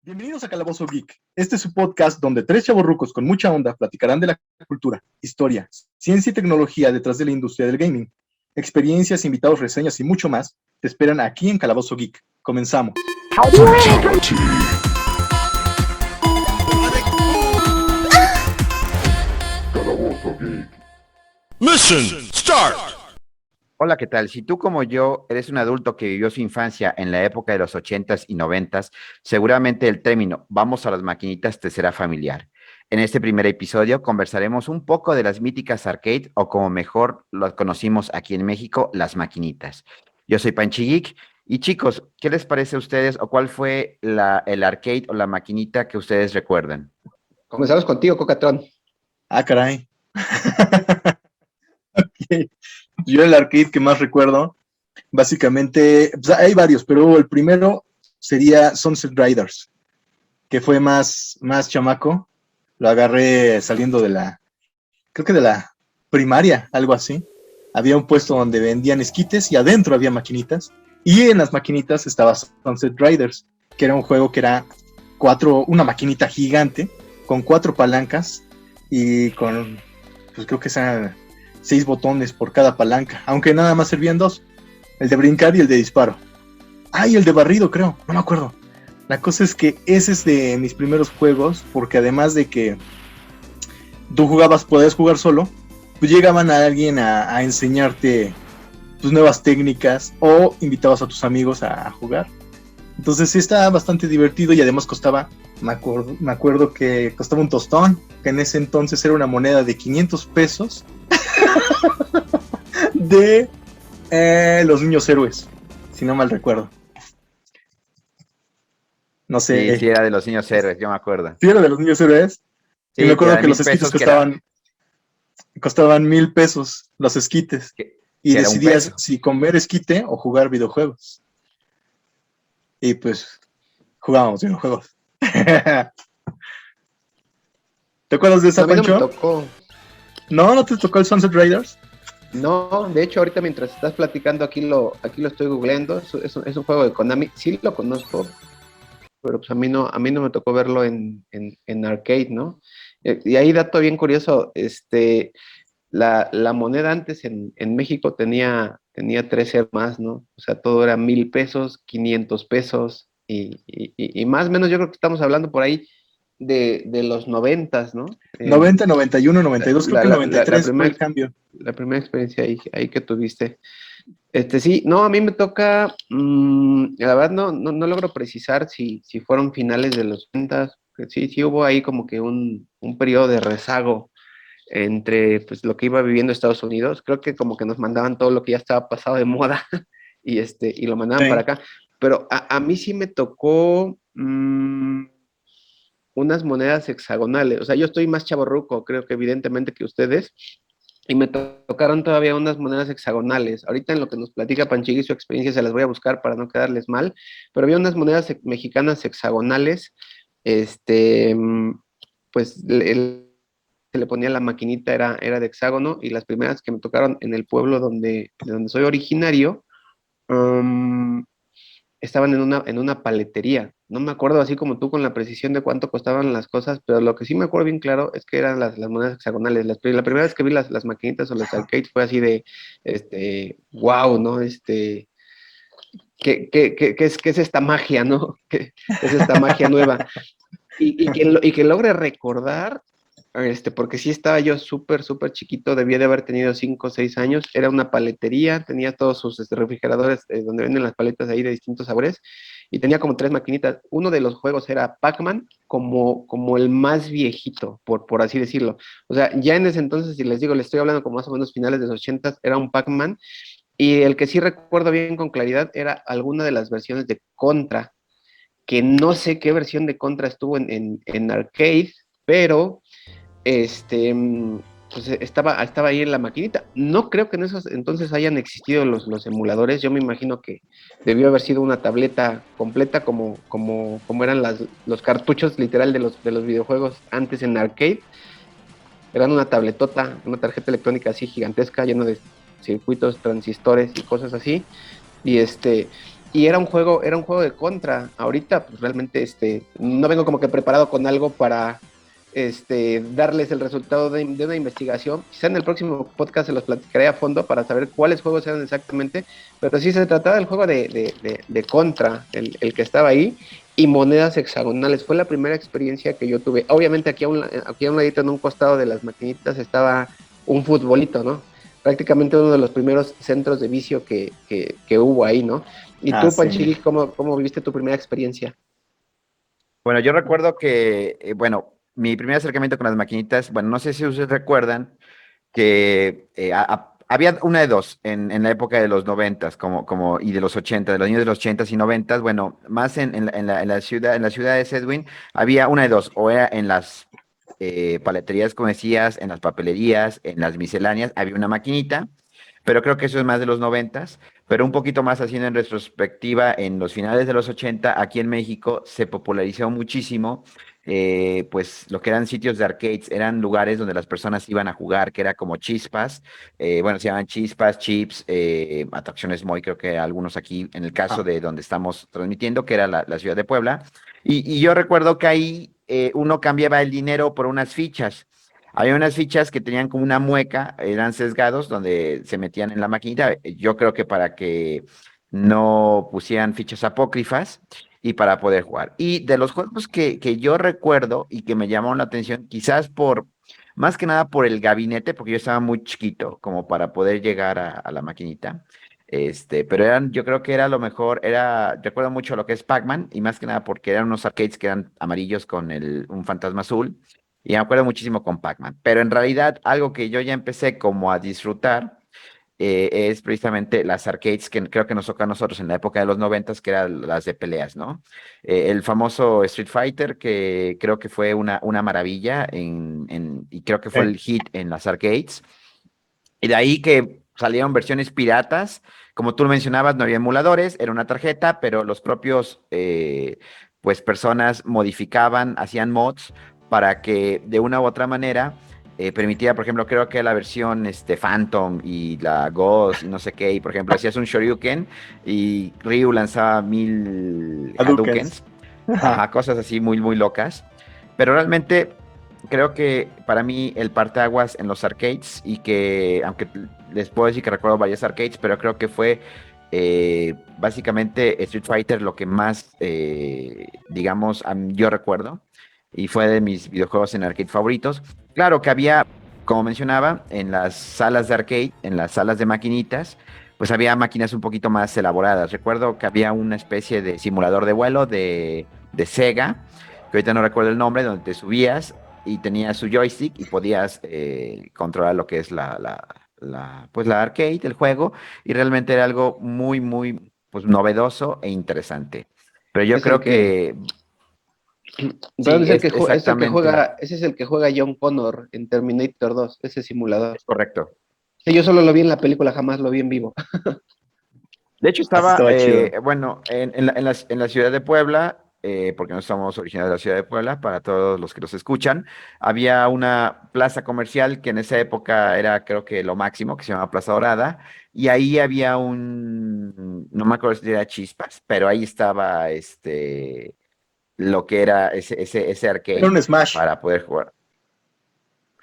Bienvenidos a Calabozo Geek. Este es su podcast donde tres chavorrucos con mucha onda platicarán de la cultura, historia, ciencia y tecnología detrás de la industria del gaming. Experiencias, invitados, reseñas y mucho más te esperan aquí en Calabozo Geek. Comenzamos. Calabozo Geek. Mission start. Hola, ¿qué tal? Si tú como yo eres un adulto que vivió su infancia en la época de los 80s y 90s, seguramente el término "vamos a las maquinitas" te será familiar. En este primer episodio conversaremos un poco de las míticas arcade o como mejor las conocimos aquí en México, las maquinitas. Yo soy Panchi Geek y chicos, ¿qué les parece a ustedes o cuál fue el arcade o la maquinita que ustedes recuerdan? Comenzamos contigo, Cocatron. Ah, caray. Ok. Yo el arcade que más recuerdo, básicamente, pues hay varios, pero el primero sería Sunset Riders, que fue más chamaco. Lo agarré saliendo creo que de la primaria, algo así. Había un puesto donde vendían esquites y adentro había maquinitas. Y en las maquinitas estaba Sunset Riders, que era un juego que era una maquinita gigante con 4 palancas y con, pues creo que eran 6 botones por cada palanca, aunque nada más servían 2, el de brincar y el de disparo. Y el de barrido creo, no me acuerdo. La cosa es que ese es de mis primeros juegos, porque además de que tú podías jugar solo, pues llegaban a alguien a enseñarte tus nuevas técnicas o invitabas a tus amigos a jugar. Entonces sí estaba bastante divertido y además costaba, me acuerdo que costaba un tostón, que en ese entonces era una moneda de 500 pesos de los niños héroes, si no mal recuerdo. No sé. Sí, era de los niños héroes, yo me acuerdo. ¿Sí era de los niños héroes? Sí, me acuerdo que los esquites costaban 1,000 pesos, los esquites. Y decidías si comer esquite o jugar videojuegos. Y pues jugábamos videojuegos. ¿Te acuerdas de esa, Pancho? No me tocó. ¿No te tocó el Sunset Riders? No, de hecho ahorita mientras estás platicando aquí lo estoy googleando. Es un juego de Konami, sí lo conozco, pero pues a mí no me tocó verlo en arcade, ¿no? Y ahí dato bien curioso, la moneda antes en México tenía 13 más, ¿no? O sea, todo era 1,000 pesos, 500 pesos y más o menos yo creo que estamos hablando por ahí de los 90s, ¿no? 90, 91, 92, creo que 93 fue el cambio. La primera experiencia ahí que tuviste. Sí, no, a mí me toca, la verdad no logro precisar si fueron finales de los 90s, sí hubo ahí como que un periodo de rezago entre pues lo que iba viviendo Estados Unidos. Creo que como que nos mandaban todo lo que ya estaba pasado de moda y lo mandaban para acá, pero a mí sí me tocó unas monedas hexagonales. O sea, yo estoy más chavorruco, creo que evidentemente que ustedes, y me tocaron todavía unas monedas hexagonales. Ahorita en lo que nos platica Panchigui y su experiencia se las voy a buscar para no quedarles mal, pero había unas monedas mexicanas hexagonales, pues se le ponía la maquinita, era de hexágono, y las primeras que me tocaron en el pueblo de donde soy originario, estaban en una paletería. No me acuerdo así como tú con la precisión de cuánto costaban las cosas, pero lo que sí me acuerdo bien claro es que eran las monedas hexagonales. La primera vez que vi las maquinitas o las arcades fue así de, wow, ¿no? ¿Qué es esta magia, no? ¿Qué es esta magia nueva? Y que logre recordar, porque sí estaba yo súper chiquito, debía de haber tenido 5 o 6 años, era una paletería, tenía todos sus refrigeradores donde venden las paletas ahí de distintos sabores, y tenía como 3 maquinitas. Uno de los juegos era Pac-Man, como el más viejito, por así decirlo. O sea, ya en ese entonces, si les digo, les estoy hablando como más o menos finales de los 80, era un Pac-Man, y el que sí recuerdo bien con claridad era alguna de las versiones de Contra, que no sé qué versión de Contra estuvo en arcade, pero pues estaba ahí en la maquinita. No creo que en esos entonces hayan existido los emuladores. Yo me imagino que debió haber sido una tableta completa como eran los cartuchos literal de los videojuegos antes en arcade. Eran una tabletota, una tarjeta electrónica así gigantesca, llena de circuitos, transistores y cosas así. Y y era un juego de Contra. Ahorita, pues realmente, no vengo como que preparado con algo para, darles el resultado de una investigación. Quizá en el próximo podcast se los platicaré a fondo para saber cuáles juegos eran exactamente, pero sí se trataba del juego de Contra, el que estaba ahí, y monedas hexagonales. Fue la primera experiencia que yo tuve. Obviamente aquí a un ladito, en un costado de las maquinitas, estaba un futbolito, ¿no? Prácticamente uno de los primeros centros de vicio que hubo ahí, ¿no? ¿Y Ah, tú, sí. Panchiri, cómo viviste tu primera experiencia? Bueno, yo recuerdo que, bueno, mi primer acercamiento con las maquinitas, bueno, no sé si ustedes recuerdan que había una de dos en la época de los noventas, y de los 80, de los años de los ochentas y noventas, bueno, más en la ciudad de Sedwin, había una de dos, o era en las paleterías, como decías, en las papelerías, en las misceláneas, había una maquinita, pero creo que eso es más de los noventas, pero un poquito más haciendo en retrospectiva, en los finales de los 80, aquí en México se popularizó muchísimo, pues lo que eran sitios de arcades, eran lugares donde las personas iban a jugar, que era como chispas, bueno, se llaman chispas, chips, atracciones muy, creo que algunos aquí, en el caso Ajá. de donde estamos transmitiendo, que era la ciudad de Puebla, y yo recuerdo que ahí uno cambiaba el dinero por unas fichas. Había unas fichas que tenían como una mueca, eran sesgados, donde se metían en la maquinita. Yo creo que para que no pusieran fichas apócrifas y para poder jugar. Y de los juegos que yo recuerdo y que me llamaron la atención, quizás más que nada por el gabinete, porque yo estaba muy chiquito como para poder llegar a la maquinita. Pero yo creo que era lo mejor, recuerdo mucho lo que es Pac-Man, y más que nada porque eran unos arcades que eran amarillos con un fantasma azul. Y me acuerdo muchísimo con Pac-Man. Pero en realidad, algo que yo ya empecé como a disfrutar es precisamente las arcades que creo que nos toca a nosotros en la época de los noventas, que eran las de peleas, ¿no? El famoso Street Fighter, que creo que fue una maravilla y creo que fue el hit en las arcades. Y de ahí que salieron versiones piratas. Como tú lo mencionabas, no había emuladores, era una tarjeta, pero los propios, pues, personas modificaban, hacían mods para que de una u otra manera permitía, por ejemplo, creo que la versión Phantom y la Ghost y no sé qué, y por ejemplo, hacías un Shoryuken y Ryu lanzaba 1000 Hadoukens. Hadoukens, ajá, cosas así muy, muy locas. Pero realmente creo que para mí el parteaguas en los arcades, y que aunque les puedo decir que recuerdo varios arcades, pero creo que fue básicamente Street Fighter lo que más, digamos, yo recuerdo, y fue de mis videojuegos en arcade favoritos. Claro que había, como mencionaba, en las salas de arcade, en las salas de maquinitas, pues había máquinas un poquito más elaboradas. Recuerdo que había una especie de simulador de vuelo de Sega, que ahorita no recuerdo el nombre, donde te subías y tenías su joystick y podías controlar lo que es pues la arcade, el juego, y realmente era algo muy, muy, pues, novedoso e interesante. Pero yo Es el creo que, que perdón, sí, es exactamente, ese es el que juega John Connor en Terminator 2, ese simulador. es correcto. Sí, yo solo lo vi en la película, jamás lo vi en vivo. De hecho, Así estaba, estaba chido. bueno, en la ciudad de Puebla, porque no somos originarios de la ciudad de Puebla, para todos los que nos escuchan, había una plaza comercial que en esa época era, creo que lo máximo, que se llamaba Plaza Dorada, y ahí había no me acuerdo si era Chispas, pero ahí estaba lo que era ese Era arcade un Smash. para poder jugar.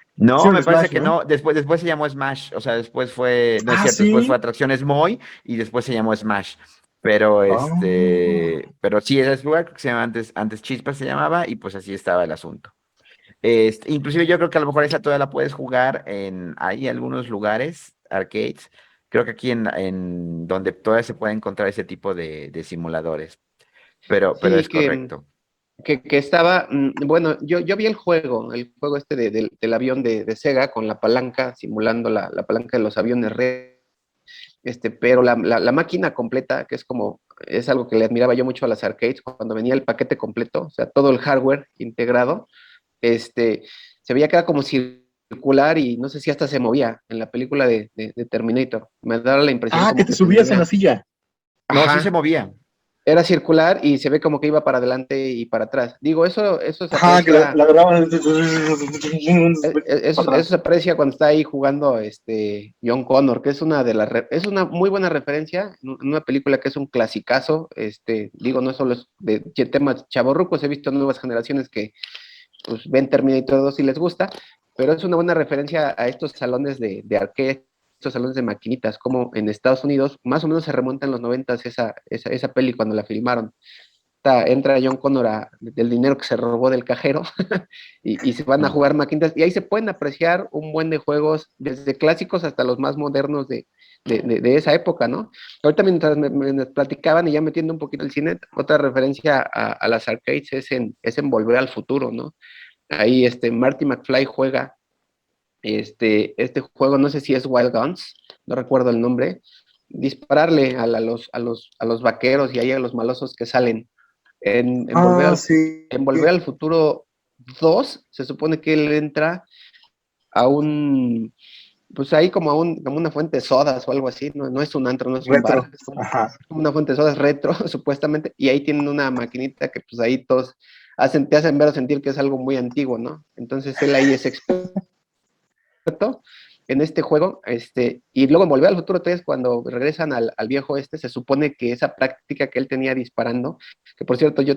Sí, No, era un me parece Smash, que ¿no? no. Después se llamó Smash. O sea, después fue, no es Ah, cierto, después fue sí. Atracciones Moy y después se llamó Smash. Pero Ah. pero sí, ese lugar creo que se llamaba antes Chispas se llamaba, y pues así estaba el asunto. Inclusive yo creo que a lo mejor esa todavía la puedes jugar hay algunos lugares, arcades. Creo que aquí en donde todavía se puede encontrar ese tipo de simuladores. Pero Sí, es correcto. que estaba, bueno, yo vi el juego del avión de Sega con la palanca, simulando la palanca de los aviones pero la máquina completa, que es algo que le admiraba yo mucho a las arcades, cuando venía el paquete completo, o sea, todo el hardware integrado, se veía que era como circular y no sé si hasta se movía en la película de Terminator. Me daba la impresión Ah, que como te que se subías en la movía. silla. No, sí se Ajá, movía. Era circular y se ve como que iba para adelante y para atrás. Digo, eso se Ajá, que aprecia, la agarraban. eso, Para eso atrás. se aprecia cuando está ahí jugando John Connor, que es es una muy buena referencia, en una película que es un clasicazo, digo, no solo es de temas chavorrucos, he visto nuevas generaciones que pues ven Terminator 2 y les gusta, pero es una buena referencia a estos salones de arcade, estos salones de maquinitas, como en Estados Unidos, más o menos se remonta en los 90 esa peli cuando la filmaron. Entra John Connor del dinero que se robó del cajero y se van a jugar maquinitas y ahí se pueden apreciar un buen de juegos, desde clásicos hasta los más modernos de esa época, ¿no? Ahorita mientras me platicaban y ya metiendo un poquito el cine, otra referencia a las arcades es en Volver al Futuro, ¿no? Ahí Marty McFly juega este juego, no sé si es Wild Guns, no recuerdo el nombre, dispararle a los vaqueros y ahí a los malosos que salen. En, en Volver Ah, al, sí. en Volver al Futuro 2 se supone que él entra a pues ahí como una fuente de sodas o algo así, no es un antro, no es un bar, Retro. Ajá. es como una fuente de sodas retro, supuestamente, y ahí tienen una maquinita que pues ahí todos te hacen ver o sentir que es algo muy antiguo, ¿no? Entonces él ahí es experto en este juego, y luego en Volver al Futuro 3, cuando regresan al viejo se supone que esa práctica que él tenía disparando, que por cierto yo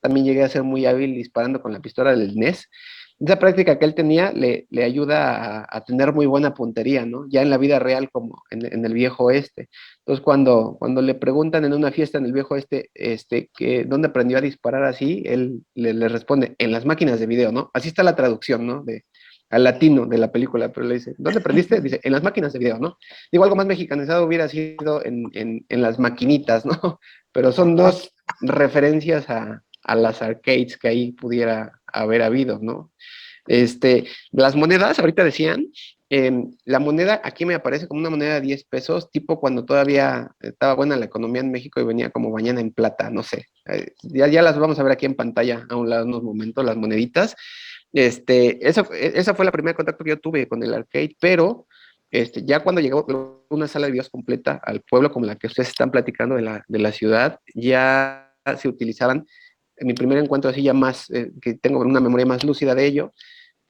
también llegué a ser muy hábil disparando con la pistola del NES, esa práctica que él tenía le ayuda a tener muy buena puntería, ¿no? Ya en la vida real como en el viejo oeste. Entonces cuando le preguntan en una fiesta en el viejo que dónde aprendió a disparar así, él le responde, en las máquinas de video, ¿no? Así está la traducción, ¿no? Al latino de la película, pero le dice, ¿dónde aprendiste? Dice, en las máquinas de video, ¿no? Digo, algo más mexicanizado hubiera sido en las maquinitas, ¿no? Pero son dos referencias a las arcades que ahí pudiera haber habido, ¿no? Las monedas, ahorita decían, la moneda aquí me aparece como una moneda de 10 pesos, tipo cuando todavía estaba buena la economía en México y venía como mañana en plata, no sé. Ya las vamos a ver aquí en pantalla a un lado en unos momentos, las moneditas. Esa fue la primera contacto que yo tuve con el arcade, pero ya cuando llegó una sala de videos completa al pueblo como la que ustedes están platicando de la ciudad, ya se utilizaban, en mi primer encuentro así ya más, que tengo una memoria más lúcida de ello,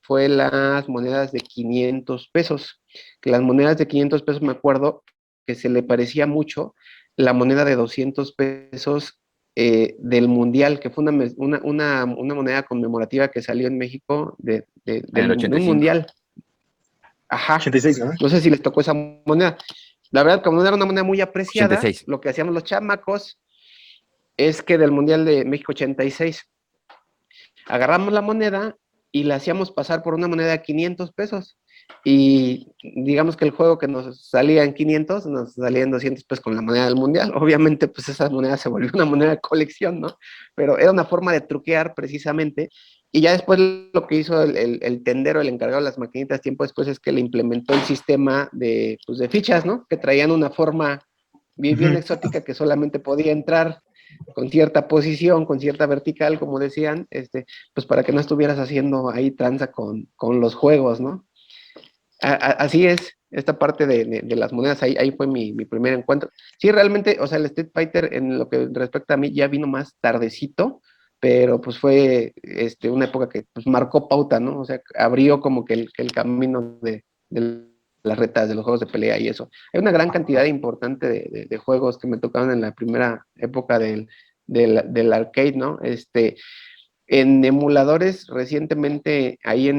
fue las monedas de 500 pesos. Que las monedas de 500 pesos me acuerdo que se le parecía mucho la moneda de 200 pesos del Mundial, que fue una moneda conmemorativa que salió en México En el de un 85. Mundial. Ajá. 86, ¿no? No sé si les tocó esa moneda. La verdad, como no era una moneda muy apreciada, 86. lo que hacíamos los chamacos es que del Mundial de México 86 agarramos la moneda y la hacíamos pasar por una moneda de 500 pesos. Y digamos que el juego que nos salía en 500, nos salía en 200 pesos con la moneda del mundial. Obviamente, pues esa moneda se volvió una moneda de colección, ¿no? Pero era una forma de truquear precisamente. Y ya después lo que hizo el tendero, el encargado de las maquinitas, tiempo después, es que le implementó el sistema de fichas, ¿no? Que traían una forma bien exótica que solamente podía entrar con cierta posición, con cierta vertical, como decían, pues para que no estuvieras haciendo ahí tranza con los juegos, ¿no? Así es, esta parte de las monedas, ahí fue mi primer encuentro. Sí, realmente, o sea, el Street Fighter en lo que respecta a mí ya vino más tardecito, pero pues fue una época que pues marcó pauta, ¿no? O sea, abrió como que el camino de las retas, de los juegos de pelea y eso. Hay una gran cantidad importante de juegos que me tocaron en la primera época del arcade, ¿no? En emuladores recientemente, ahí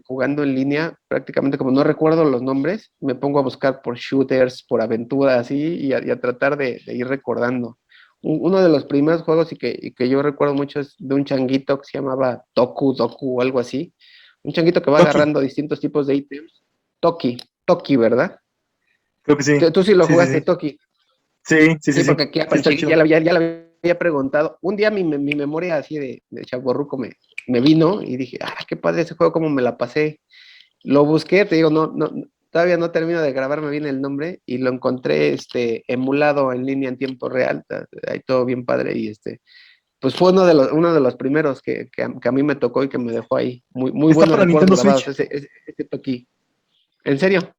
jugando en línea, prácticamente como no recuerdo los nombres, me pongo a buscar por shooters, por aventuras, así, y a tratar de ir recordando. Uno de los primeros juegos y que yo recuerdo mucho es de un changuito que se llamaba Doku o algo así. Un changuito que va Toki, agarrando distintos tipos de ítems. Toki, ¿verdad? creo que sí. Tú sí lo Sí, sí, jugaste, sí. Toki. Sí, sí, sí, Sí, sí. porque aquí Sí, está aparecí, ya chido. la había preguntado. Un día mi memoria así de chavorruco me vino y dije, qué padre ese juego, cómo me la pasé. Lo busqué, te digo, no, todavía no termino de grabarme bien el nombre y lo encontré emulado en línea en tiempo real, ahí todo bien padre y pues fue uno de los primeros que a mí me tocó y que me dejó ahí muy, muy Está buenos para recuerdos Nintendo grabados, Switch. ese Toki. ¿En serio?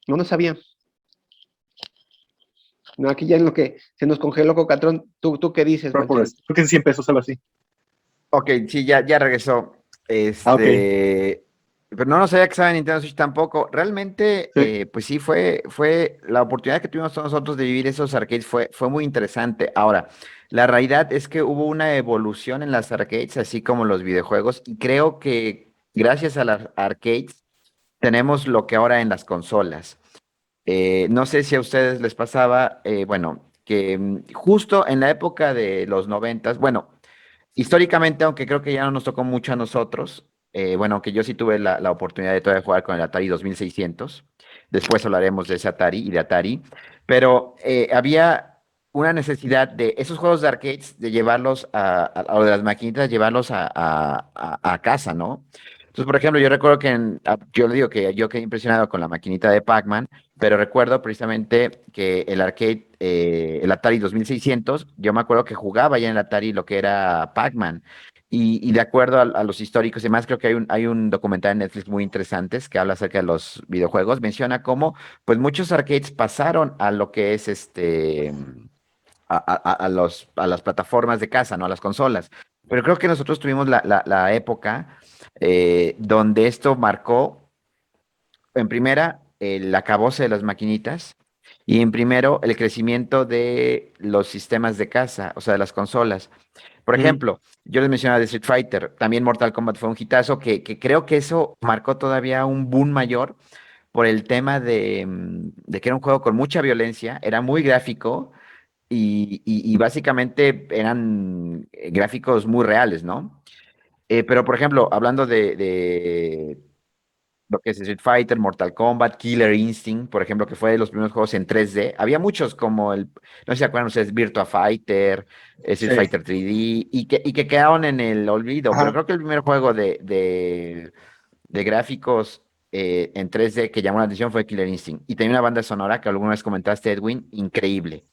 No sabía. No, aquí ya en lo que se nos congeló Cocatrón, ¿tú qué dices, Manchón? Creo que es 100 pesos, algo así. Ok, sí, ya regresó. Ok, Pero no nos sabía que estaba en Nintendo Switch tampoco. Realmente, sí. pues sí, fue la oportunidad que tuvimos todos nosotros de vivir esos arcades fue muy interesante. Ahora, la realidad es que hubo una evolución en las arcades, así como los videojuegos, y creo que gracias a las arcades tenemos lo que ahora en las consolas. No sé si a ustedes les pasaba, bueno, que justo en la época de los noventas, bueno, históricamente, aunque creo que ya no nos tocó mucho a nosotros, bueno, aunque yo sí tuve la oportunidad de todavía jugar con el Atari 2600, después hablaremos de ese Atari y de Atari, pero había una necesidad de esos juegos de arcades, de llevarlos o de las maquinitas, llevarlos a casa, ¿no? Entonces, por ejemplo, yo recuerdo yo le digo que yo quedé impresionado con la maquinita de Pac-Man, pero recuerdo precisamente que el arcade, el Atari 2600, yo me acuerdo que jugaba ya en el Atari lo que era Pac-Man. Y de acuerdo a los históricos y demás, creo que hay un documental en Netflix muy interesante que habla acerca de los videojuegos. Menciona cómo, pues, muchos arcades pasaron a lo que es a las plataformas de casa, ¿no? A las consolas. Pero creo que nosotros tuvimos la época donde esto marcó en primera, el acabose de las maquinitas y en primero, el crecimiento de los sistemas de casa, o sea, de las consolas. Por Mm. ejemplo, yo les mencionaba de Street Fighter, también Mortal Kombat fue un hitazo que creo que eso marcó todavía un boom mayor por el tema de que era un juego con mucha violencia, era muy gráfico y básicamente eran gráficos muy reales, ¿no? Pero, por ejemplo, hablando de lo que es Street Fighter, Mortal Kombat, Killer Instinct, por ejemplo, que fue de los primeros juegos en 3D. Había muchos como no sé si se acuerdan ustedes, Virtua Fighter, Street Sí. Fighter 3D, y que quedaron en el olvido, pero Ajá. creo que el primer juego de gráficos en 3D que llamó la atención fue Killer Instinct. Y tenía una banda sonora que alguna vez comentaste, Edwin, increíble.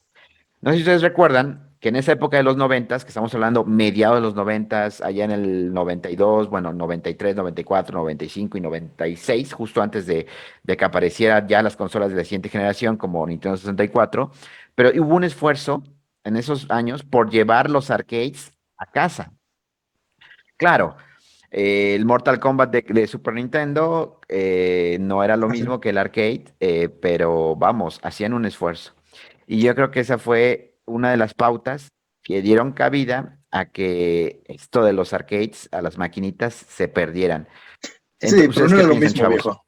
No sé si ustedes recuerdan que en esa época de los noventas, que estamos hablando mediados de los noventas, allá en el 92, bueno, 93, 94, 95 y 96, justo antes de que aparecieran ya las consolas de la siguiente generación como Nintendo 64, pero hubo un esfuerzo en esos años por llevar los arcades a casa. Claro, el Mortal Kombat de Super Nintendo no era lo Así. mismo que el arcade, pero vamos, hacían un esfuerzo. Y yo creo que esa fue una de las pautas que dieron cabida a que esto de los arcades, a las maquinitas, se perdieran. Sí, pero ¿Ustedes no qué era lo piensan, mismo, chavos? viejo.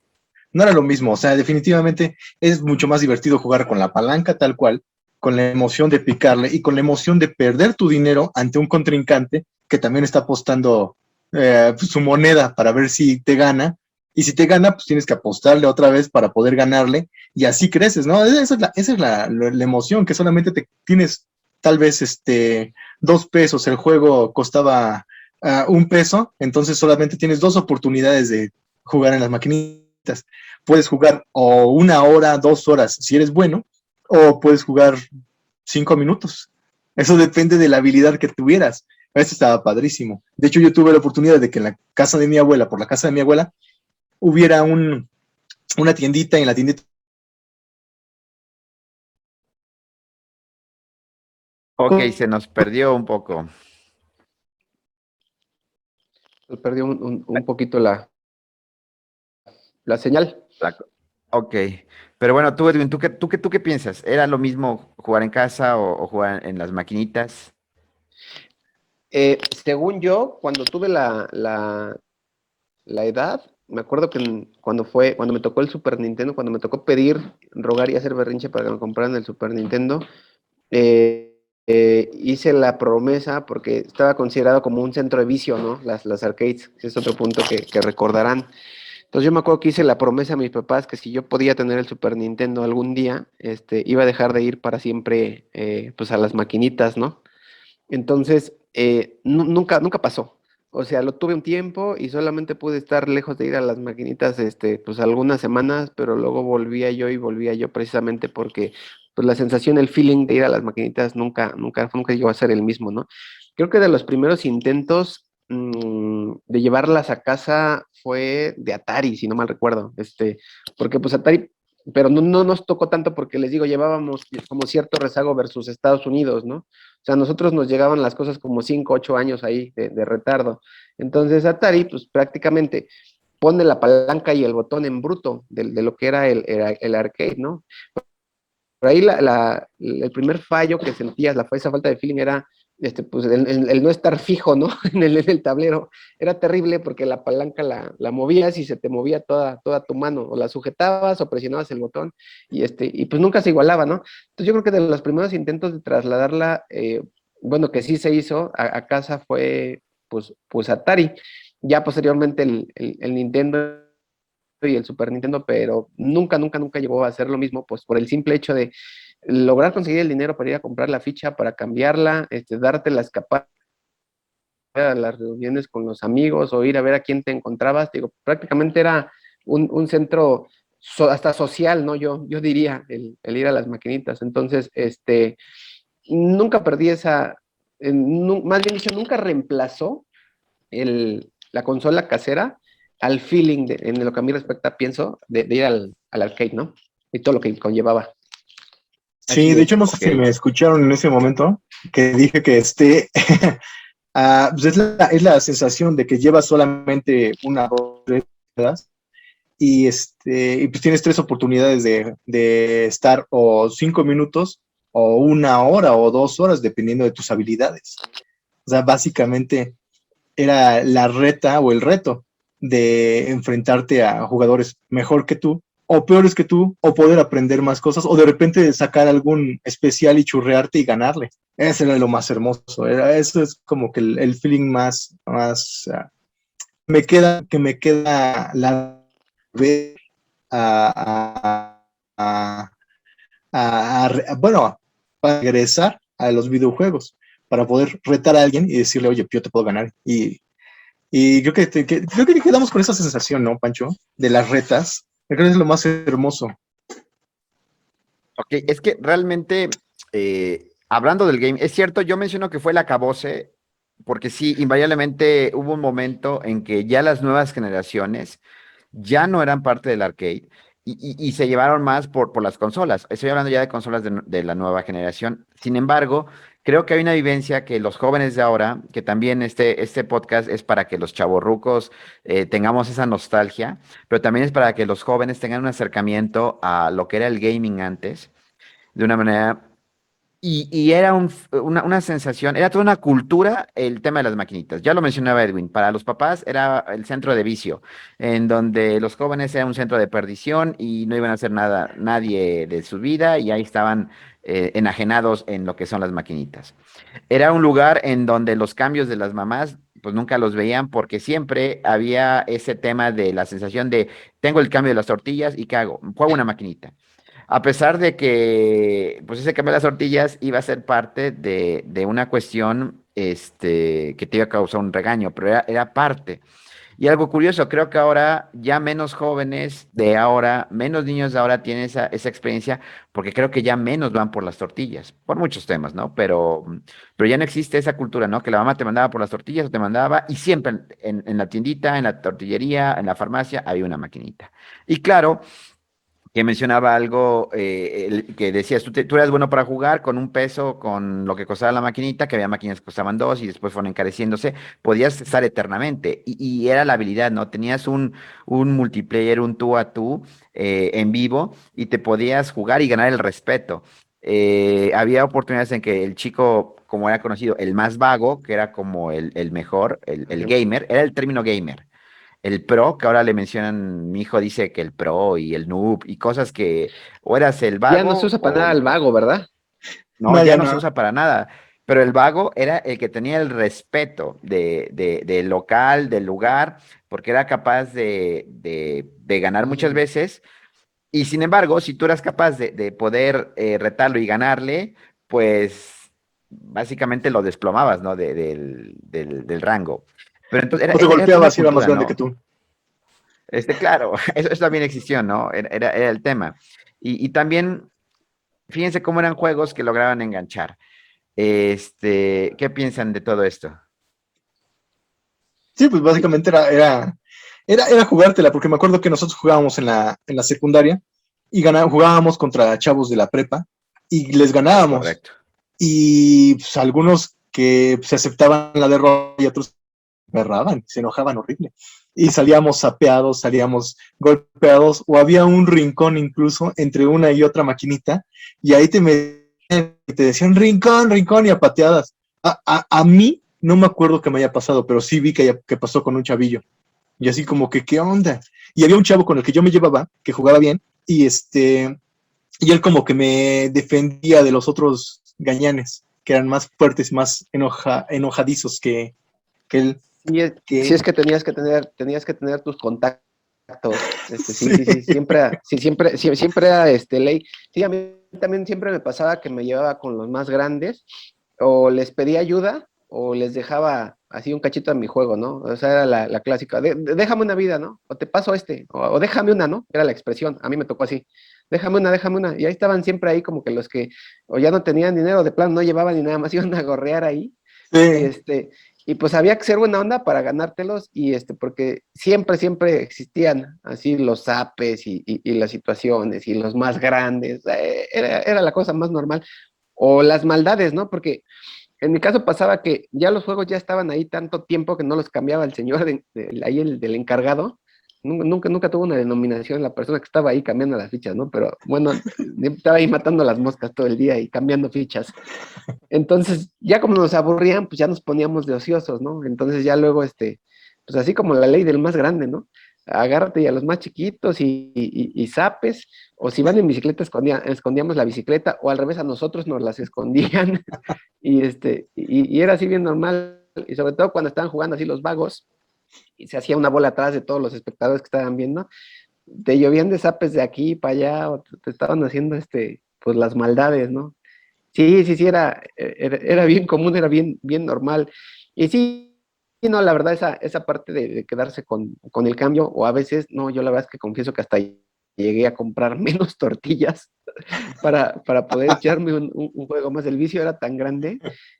No era lo mismo. O sea, definitivamente es mucho más divertido jugar con la palanca tal cual, con la emoción de picarle y con la emoción de perder tu dinero ante un contrincante que también está apostando su moneda para ver si te gana. Y si te gana, pues tienes que apostarle otra vez para poder ganarle y así creces, ¿no? Esa es la emoción, que solamente te tienes tal vez 2 pesos, el juego costaba 1 peso, entonces solamente tienes 2 oportunidades de jugar en las maquinitas. Puedes jugar o 1 hora, 2 horas si eres bueno, o puedes jugar 5 minutos. Eso depende de la habilidad que tuvieras. Esto estaba padrísimo. De hecho, yo tuve la oportunidad de que en la casa de mi abuela, por la casa de mi abuela, hubiera una tiendita, y en la tiendita. Ok, se nos perdió un poco. Nos perdió un poquito la señal. La co- Ok, pero bueno, tú, Edwin, ¿tú qué piensas? ¿Era lo mismo jugar en casa o jugar en las maquinitas? Según yo, cuando tuve la edad, me acuerdo que cuando me tocó el Super Nintendo, cuando me tocó pedir, rogar y hacer berrinche para que me compraran el Super Nintendo, hice la promesa porque estaba considerado como un centro de vicio, ¿no? Las arcades, ese es otro punto que recordarán. Entonces yo me acuerdo que hice la promesa a mis papás que si yo podía tener el Super Nintendo algún día, iba a dejar de ir para siempre, pues a las maquinitas, ¿no? Entonces, nunca pasó. O sea, lo tuve un tiempo y solamente pude estar lejos de ir a las maquinitas, pues algunas semanas, pero luego volvía yo precisamente porque, pues la sensación, el feeling de ir a las maquinitas nunca llegó a ser el mismo, ¿no? Creo que de los primeros intentos de llevarlas a casa fue de Atari, si no mal recuerdo, porque pues Atari pero no nos tocó tanto porque les digo, llevábamos como cierto rezago versus Estados Unidos, ¿no? O sea, a nosotros nos llegaban las cosas como 5, 8 años ahí de retardo. Entonces Atari, pues prácticamente pone la palanca y el botón en bruto de lo que era el arcade, ¿no? Por ahí el primer fallo que sentías, esa falta de feeling era pues el no estar fijo, ¿no? En el tablero. Era terrible porque la palanca la movías y se te movía toda tu mano, o la sujetabas o presionabas el botón y pues nunca se igualaba, ¿no? Entonces yo creo que de los primeros intentos de trasladarla, bueno, que sí se hizo a casa fue pues Atari. Ya posteriormente el Nintendo y el Super Nintendo, pero nunca llegó a ser lo mismo, pues por el simple hecho de lograr conseguir el dinero para ir a comprar la ficha, para cambiarla, darte la escapada a las reuniones con los amigos o ir a ver a quién te encontrabas. Digo, prácticamente era un centro hasta social, ¿no? Yo diría, el ir a las maquinitas. Entonces, nunca perdí más bien dicho, nunca reemplazó la consola casera al feeling en lo que a mí respecta, pienso, de ir al arcade, ¿no? Y todo lo que conllevaba. Sí, de hecho, no sé si me escucharon en ese momento que dije que pues es la sensación de que llevas solamente una o tres horas y pues tienes 3 oportunidades de estar o 5 minutos o 1 hora o 2 horas, dependiendo de tus habilidades. O sea, básicamente era la reta o el reto de enfrentarte a jugadores mejor que tú o peores que tú, o poder aprender más cosas, o de repente sacar algún especial y churrearte y ganarle. Ese era lo más hermoso. Eso es como que el feeling más que me queda la ver bueno, para regresar a los videojuegos, para poder retar a alguien y decirle, oye, yo te puedo ganar. Y creo creo que quedamos con esa sensación, ¿no, Pancho? De las retas. Creo que es lo más hermoso. Ok, es que realmente, hablando del game, es cierto, yo menciono que fue el acabose, porque sí, invariablemente hubo un momento en que ya las nuevas generaciones ya no eran parte del arcade y se llevaron más por las consolas. Estoy hablando ya de consolas de la nueva generación. Sin embargo, creo que hay una vivencia que los jóvenes de ahora, que también este podcast es para que los chavorrucos tengamos esa nostalgia, pero también es para que los jóvenes tengan un acercamiento a lo que era el gaming antes de una manera. Y era una sensación, era toda una cultura el tema de las maquinitas. Ya lo mencionaba Edwin, para los papás era el centro de vicio, en donde los jóvenes era un centro de perdición y no iban a hacer nada, nadie de su vida, y ahí estaban enajenados en lo que son las maquinitas. Era un lugar en donde los cambios de las mamás, pues nunca los veían porque siempre había ese tema de la sensación de, tengo el cambio de las tortillas y ¿qué hago? Juego una maquinita. A pesar de que, pues ese cambio de las tortillas iba a ser parte de una cuestión, que te iba a causar un regaño, pero era parte. Y algo curioso, creo que ahora ya menos jóvenes de ahora, menos niños de ahora tienen esa experiencia, porque creo que ya menos van por las tortillas, por muchos temas, ¿no? Pero ya no existe esa cultura, ¿no? Que la mamá te mandaba por las tortillas o te mandaba, y siempre en la tiendita, en la tortillería, en la farmacia, había una maquinita. Y claro, que mencionaba algo, que decías, tú eras bueno para jugar con un peso, con lo que costaba la maquinita, que había máquinas que costaban dos y después fueron encareciéndose, podías estar eternamente y era la habilidad, ¿no? Tenías un multiplayer, un tú a tú en vivo, y te podías jugar y ganar el respeto. Había oportunidades en que el chico, como era conocido, el más vago, que era como el mejor, el gamer, era el término gamer. El pro, que ahora le mencionan, mi hijo dice que el pro y el noob y cosas que o eras el Ya no se vago usa para o nada el vago, ¿verdad? no, No, ya ya no se no. usa para nada. Pero el vago era el que tenía el respeto del local, del lugar, porque era capaz de ganar muchas veces. Y sin embargo, si tú eras capaz de poder retarlo y ganarle, pues básicamente lo desplomabas, ¿no? Del rango. Pero entonces O te era toda golpeaba una si era más cultura, grande que ¿no? tú. Claro, eso también existió, ¿no? Era el tema. Y también, fíjense cómo eran juegos que lograban enganchar. ¿Qué piensan de todo esto? Sí, pues básicamente era jugártela, porque me acuerdo que nosotros jugábamos en la secundaria y jugábamos contra chavos de la prepa y les ganábamos. Correcto. Y pues, algunos que se aceptaban la derrota y otros berraban, se enojaban horrible. Y salíamos sapeados, salíamos golpeados, o había un rincón incluso entre una y otra maquinita, y ahí te metían y te decían rincón, rincón, y a pateadas. A mí no me acuerdo que me haya pasado, pero sí vi que pasó con un chavillo. Y así como que, ¿qué onda? Y había un chavo con el que yo me llevaba, que jugaba bien, y y él como que me defendía de los otros gañanes, que eran más fuertes, más enojadizos que él. Sí, es que tenías que tener tus contactos. Sí, siempre era ley. Sí, a mí también siempre me pasaba que me llevaba con los más grandes, o les pedía ayuda, o les dejaba así un cachito de mi juego, ¿no? O sea, era la clásica, déjame una vida, ¿no? O te paso o déjame una, ¿no? Era la expresión, a mí me tocó así, déjame una. Y ahí estaban siempre ahí como que los que o ya no tenían dinero, de plano no llevaban ni nada más, iban a gorrear ahí. Sí. Y pues había que ser buena onda para ganártelos, porque siempre existían así los zapes y las situaciones y los más grandes, era la cosa más normal. O las maldades, ¿no? Porque en mi caso pasaba que ya los juegos ya estaban ahí tanto tiempo que no los cambiaba el señor ahí del encargado. Nunca tuvo una denominación la persona que estaba ahí cambiando las fichas, ¿no? Pero bueno, estaba ahí matando las moscas todo el día y cambiando fichas. Entonces, ya como nos aburrían, pues ya nos poníamos de ociosos, ¿no? Entonces ya luego, pues así como la ley del más grande, ¿no? Agárrate a los más chiquitos y zapes, o si van en bicicleta, escondíamos la bicicleta, o al revés, a nosotros nos las escondían, y era así bien normal, y sobre todo cuando estaban jugando así los vagos, y se hacía una bola atrás de todos los espectadores que estaban viendo, te llovían de zapes de aquí para allá, o te estaban haciendo, pues las maldades, ¿no? Sí, era bien común, era bien normal. Y sí, no, la verdad, esa parte de quedarse con el cambio, o a veces, no, yo la verdad es que confieso que hasta llegué a comprar menos tortillas para poder echarme un juego más. El vicio era tan grande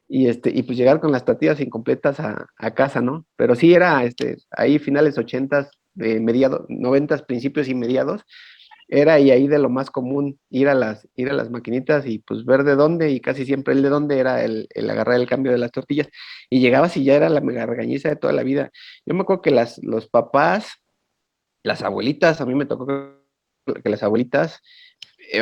y pues llegar con las tortillas incompletas a casa, ¿no? Pero sí era ahí finales 80s, mediados, 90s, principios y mediados, era y ahí de lo más común ir a las maquinitas y pues ver de dónde, y casi siempre el de dónde era el agarrar el cambio de las tortillas, y llegabas y ya era la mega regañiza de toda la vida. Yo me acuerdo que los papás, las abuelitas, a mí me tocó que las abuelitas,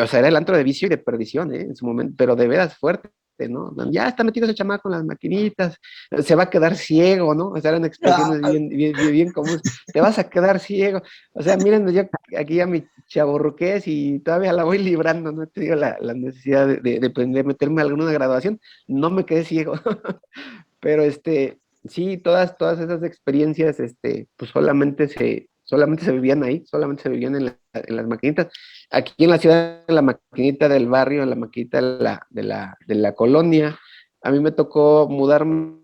o sea, era el antro de vicio y de perdición, en su momento, pero de veras fuerte, ¿no? Ya está metido ese chamaco en las maquinitas, se va a quedar ciego, ¿no? O sea, eran expresiones bien comunes, te vas a quedar ciego. O sea, miren, yo aquí a mi chavorruqués y todavía la voy librando, no he tenido la necesidad de meterme a alguna graduación, no me quedé ciego. Pero sí, todas esas experiencias, pues solamente se vivían ahí, solamente se vivían en las maquinitas. Aquí en la ciudad, en la maquinita del barrio, en la maquinita de la colonia, a mí me tocó mudarme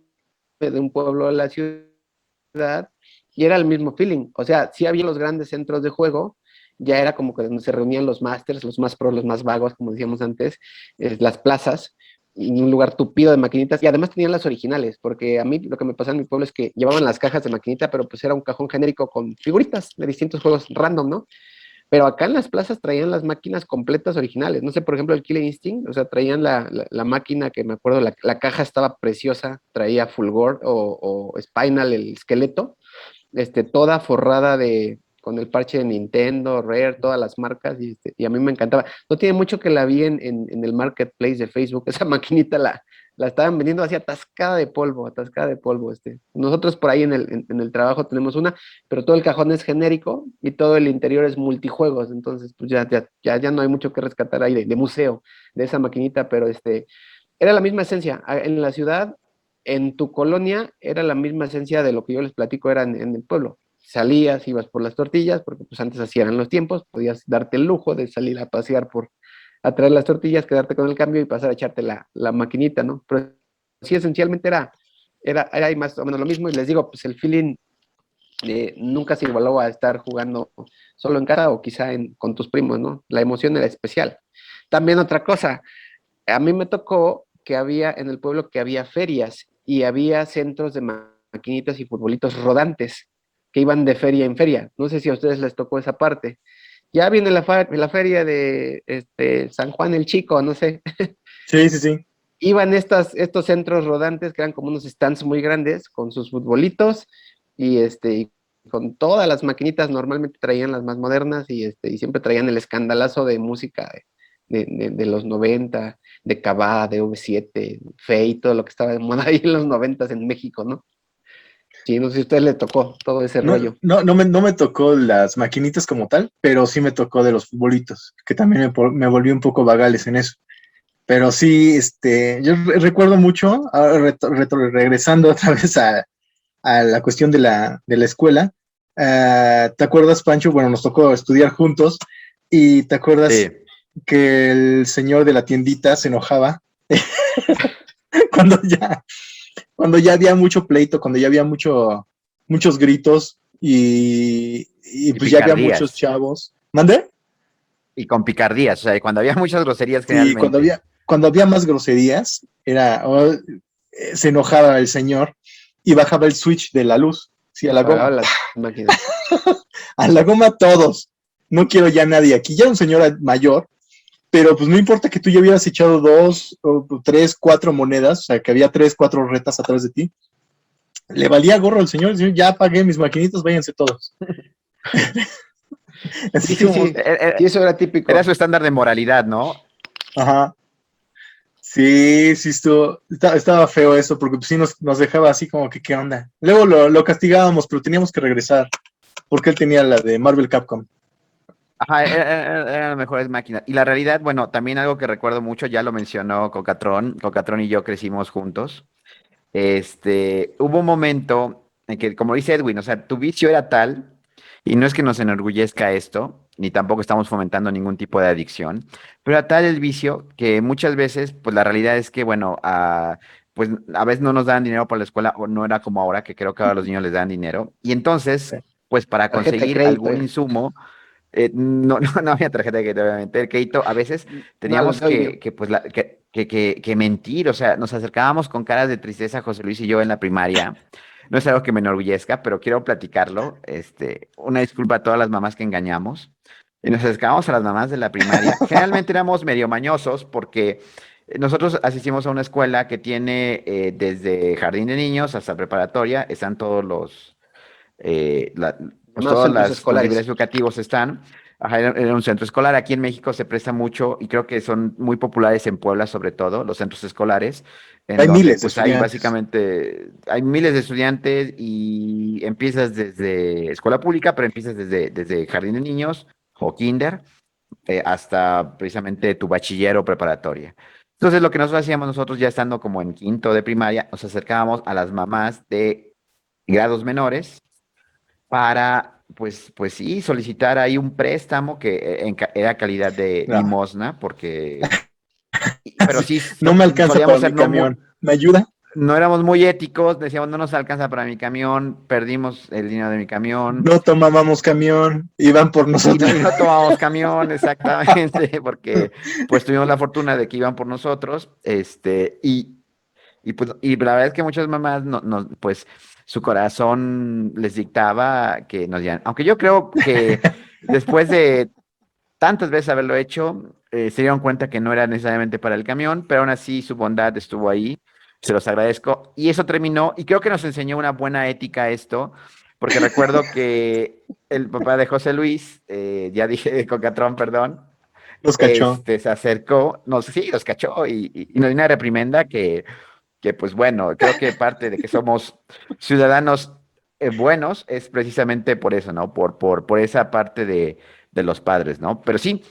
de un pueblo a la ciudad y era el mismo feeling. O sea, sí había los grandes centros de juego, ya era como que donde se reunían los masters, los más pros, los más vagos, como decíamos antes, las plazas, en un lugar tupido de maquinitas, y además tenían las originales, porque a mí lo que me pasaba en mi pueblo es que llevaban las cajas de maquinita, pero pues era un cajón genérico con figuritas de distintos juegos random, ¿no? Pero acá en las plazas traían las máquinas completas originales. No sé, por ejemplo, el Killer Instinct, o sea, traían la máquina que me acuerdo, la caja estaba preciosa, traía Fulgor o Spinal, el esqueleto, toda forrada con el parche de Nintendo, Rare, todas las marcas, y a mí me encantaba. No tiene mucho que la vi en el marketplace de Facebook, esa maquinita la estaban vendiendo así atascada de polvo, atascada de polvo. Nosotros por ahí en el trabajo tenemos una, pero todo el cajón es genérico y todo el interior es multijuegos, entonces pues ya no hay mucho que rescatar ahí de museo de esa maquinita, pero era la misma esencia. En la ciudad, en tu colonia, era la misma esencia de lo que yo les platico, era en el pueblo. Salías, ibas por las tortillas, porque pues antes así eran los tiempos, podías darte el lujo de salir a pasear a traer las tortillas, quedarte con el cambio y pasar a echarte la maquinita, ¿no? Pero sí, esencialmente era más o menos lo mismo, y les digo, pues el feeling nunca se igualó a estar jugando solo en casa o quizá con tus primos, ¿no? La emoción era especial. También otra cosa, a mí me tocó que había en el pueblo que había ferias y había centros de maquinitas y futbolitos rodantes que iban de feria en feria. No sé si a ustedes les tocó esa parte. Ya viene la feria de San Juan el Chico, no sé. Sí, sí, sí. Iban estos centros rodantes que eran como unos stands muy grandes con sus futbolitos y con todas las maquinitas, normalmente traían las más modernas y siempre traían el escandalazo de música de los 90, de Cabá, de V7, Fey, todo lo que estaba de moda ahí en los 90 en México, ¿no? Sí, no sé si a usted le tocó todo ese No, rollo. no me tocó las maquinitas como tal, pero sí me tocó de los futbolitos, que también me volví un poco vagales en eso. Pero sí, yo recuerdo mucho, ahora regresando otra vez a la cuestión de la escuela. ¿Te acuerdas, Pancho? Bueno, nos tocó estudiar juntos y te acuerdas Sí. que el señor de la tiendita se enojaba cuando ya, cuando ya había mucho pleito, cuando ya había muchos gritos y Y pues ya había muchos picardías. chavos. ¿Mande? Y con picardías, o sea, cuando había muchas groserías Sí, generalmente. cuando había más groserías, se enojaba el señor y bajaba el switch de la luz, sí, a la Apagaba goma. las máquinas. A la goma todos. No quiero ya nadie aquí. Ya un señor mayor, pero pues no importa que tú ya hubieras echado 2 o 3, 4 monedas, o sea, que había 3, 4 retas atrás de ti. Le valía gorro al señor, el señor ya pagué mis maquinitas, váyanse todos. Sí, Así sí, como, sí. Sí, eso era Era típico. su estándar de moralidad, ¿no? ajá. Sí, sí, estaba feo eso, porque pues, sí nos dejaba así como que, ¿qué onda? Luego lo castigábamos, pero teníamos que regresar, porque él tenía la de Marvel Capcom. Ajá, eran las mejores máquinas. Y la realidad, bueno, también algo que recuerdo mucho, ya lo mencionó Cocatrón. Cocatrón y yo crecimos juntos. Hubo un momento en que, como dice Edwin, o sea, tu vicio era tal, y no es que nos enorgullezca esto, ni tampoco estamos fomentando ningún tipo de adicción, pero era tal el vicio que muchas veces, pues la realidad es que, bueno, pues a veces no nos daban dinero para la escuela, o no era como ahora, que creo que ahora los niños les dan dinero, y entonces, pues para Tarjeta de conseguir crédito. algún insumo, no había tarjeta de crédito, obviamente. El crédito, a veces No, el teníamos rollo. que mentir, o sea, nos acercábamos con caras de tristeza, José Luis y yo en la primaria. No es algo que me enorgullezca, pero quiero platicarlo. Una disculpa a todas las mamás que engañamos. Y nos acercábamos a las mamás de la primaria. Generalmente éramos medio mañosos porque nosotros asistimos a una escuela que tiene desde jardín de niños hasta preparatoria, están todos pues Llamados todos centros los niveles escolares. educativos están. Ajá, era un centro escolar. Aquí en México se presta mucho y creo que son muy populares en Puebla, sobre todo, los centros escolares, en Hay donde miles de pues hay estudiantes. básicamente, hay miles de estudiantes y empiezas desde escuela pública, pero empiezas desde jardín de niños o kinder hasta precisamente tu bachiller o preparatoria. Entonces, lo que nosotros hacíamos nosotros ya estando como en quinto de primaria, nos acercábamos a las mamás de grados menores para, pues sí, solicitar ahí un préstamo que era calidad de No, limosna, pero sí, sí no me alcanza solíamos para ser mi camión. ¿Me ayuda? no éramos muy éticos, decíamos no nos alcanza para mi camión, perdimos el dinero de mi camión. No tomábamos camión, iban por nosotros. Y no tomábamos camión, exactamente, porque pues tuvimos la fortuna de que iban por nosotros, y la verdad es que muchas mamás pues su corazón les dictaba que nos dieran. Aunque yo creo que después de tantas veces haberlo hecho, se dieron cuenta que no era necesariamente para el camión, pero aún así su bondad estuvo ahí. Se los agradezco. Y eso terminó, y creo que nos enseñó una buena ética esto, porque recuerdo que el papá de José Luis, ya dije de Cocatrón, perdón, Nos cachó. se acercó, sí, los cachó y nos dio una reprimenda que pues bueno, creo que parte de que somos ciudadanos buenos es precisamente por eso, ¿no? Por esa parte de los padres, ¿no? Pero sí,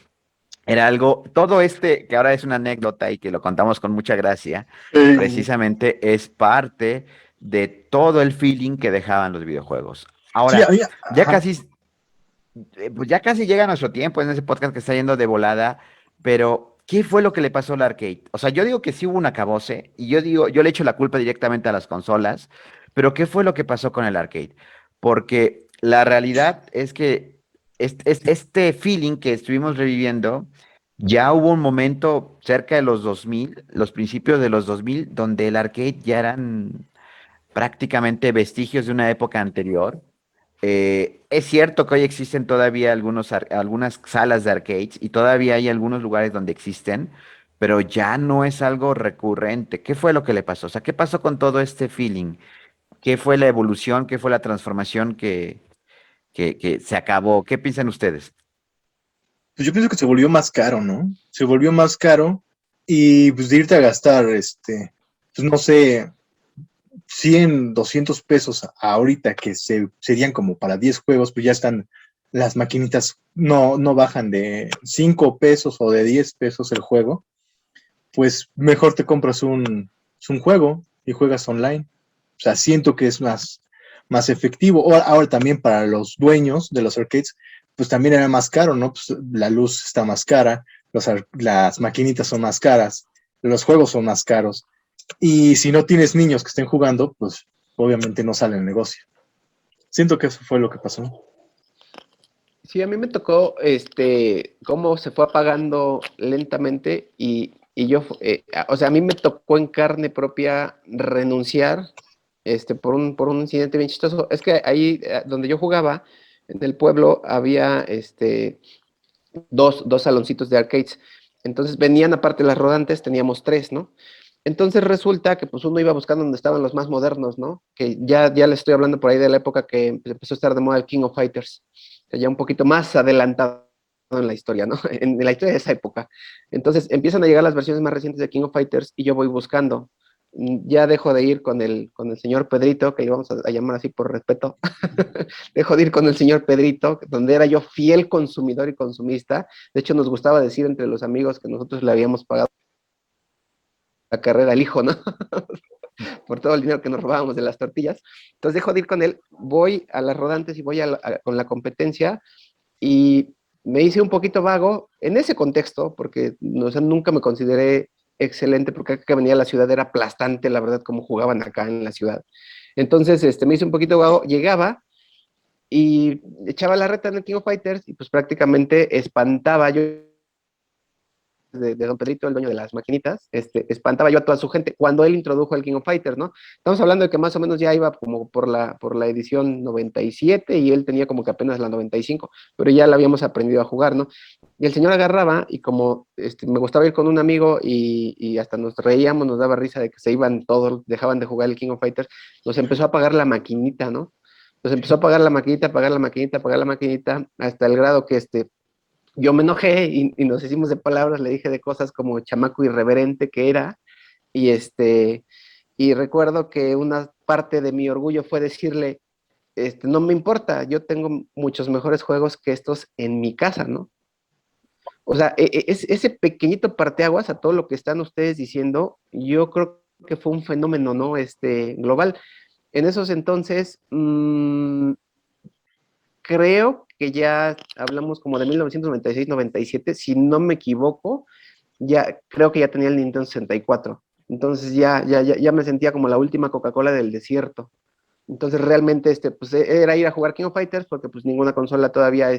era algo, todo que ahora es una anécdota y que lo contamos con mucha gracia, Sí, precisamente es parte de todo el feeling que dejaban los videojuegos. sí, Ahora, ya ajá. casi pues ya casi llega nuestro tiempo en ese podcast que está yendo de volada, pero ¿qué fue lo que le pasó al arcade? O sea, yo digo que sí hubo un acabose y yo le echo la culpa directamente a las consolas, pero ¿qué fue lo que pasó con el arcade? Porque la realidad es que este feeling que estuvimos reviviendo, ya hubo un momento cerca de los 2000, los principios de los 2000, donde el arcade ya eran prácticamente vestigios de una época anterior Es cierto que hoy existen todavía algunas salas de arcades y todavía hay algunos lugares donde existen, pero ya no es algo recurrente. ¿Qué fue lo que le pasó? O sea, ¿qué pasó con todo este feeling? ¿Qué fue la evolución? ¿Qué fue la transformación que se acabó? ¿Qué piensan ustedes? Pues yo pienso que se volvió más caro, ¿no? Se volvió más caro y pues de irte a gastar, pues no sé, 100, 200 pesos ahorita que serían como para 10 juegos, pues ya están, las maquinitas no bajan de 5 pesos o de 10 pesos el juego, pues mejor te compras un juego y juegas online. O sea, siento que es más efectivo. Ahora también para los dueños de los arcades, pues también era más caro, ¿no? Pues la luz está más cara, las maquinitas son más caras, los juegos son más caros. Y si no tienes niños que estén jugando, pues obviamente no sale el negocio. Siento que eso fue lo que pasó. Sí, a mí me tocó cómo se fue apagando lentamente y yo, o sea, a mí me tocó en carne propia renunciar por un incidente bien chistoso. Es que ahí donde yo jugaba, en el pueblo, había dos saloncitos de arcades. Entonces venían aparte las rodantes, teníamos tres, ¿no? Entonces resulta que pues uno iba buscando donde estaban los más modernos, ¿no? Que ya les estoy hablando por ahí de la época que empezó a estar de moda el King of Fighters, que ya un poquito más adelantado en la historia, ¿no? En la historia de esa época. Entonces empiezan a llegar las versiones más recientes de King of Fighters y yo voy buscando. Ya dejo de ir con el señor Pedrito, que le vamos a llamar así por respeto. Dejo de ir con el señor Pedrito, donde era yo fiel consumidor y consumista. De hecho, nos gustaba decir entre los amigos que nosotros le habíamos pagado la carrera al hijo, ¿no? Por todo el dinero que nos robábamos de las tortillas. Entonces dejo de ir con él, voy a las rodantes y voy con la competencia y me hice un poquito vago en ese contexto, porque o sea, nunca me consideré excelente, porque acá que venía a la ciudad era aplastante, la verdad, como jugaban acá en la ciudad. Entonces, me hice un poquito vago, llegaba y echaba la reta en el King of Fighters y pues prácticamente espantaba yo de Don Pedrito, el dueño de las maquinitas, espantaba yo a toda su gente cuando él introdujo el King of Fighters, ¿no? Estamos hablando de que más o menos ya iba como por la edición 97 y él tenía como que apenas la 95, pero ya la habíamos aprendido a jugar, ¿no? Y el señor agarraba y como me gustaba ir con un amigo y hasta nos reíamos, nos daba risa de que se iban todos, dejaban de jugar el King of Fighters, nos empezó a pagar la maquinita, ¿no? Nos empezó a pagar la maquinita, pagar la maquinita, pagar la maquinita, hasta el grado que yo me enojé y nos hicimos de palabras, le dije de cosas como chamaco irreverente que era, y y recuerdo que una parte de mi orgullo fue decirle, no me importa, yo tengo muchos mejores juegos que estos en mi casa, ¿no? O sea, ese pequeñito parteaguas a todo lo que están ustedes diciendo, yo creo que fue un fenómeno, ¿no? Global. En esos entonces, creo que ya hablamos como de 1996-97, si no me equivoco, ya creo que ya tenía el Nintendo 64. Entonces ya me sentía como la última Coca-Cola del desierto. Entonces realmente pues era ir a jugar King of Fighters porque pues ninguna consola todavía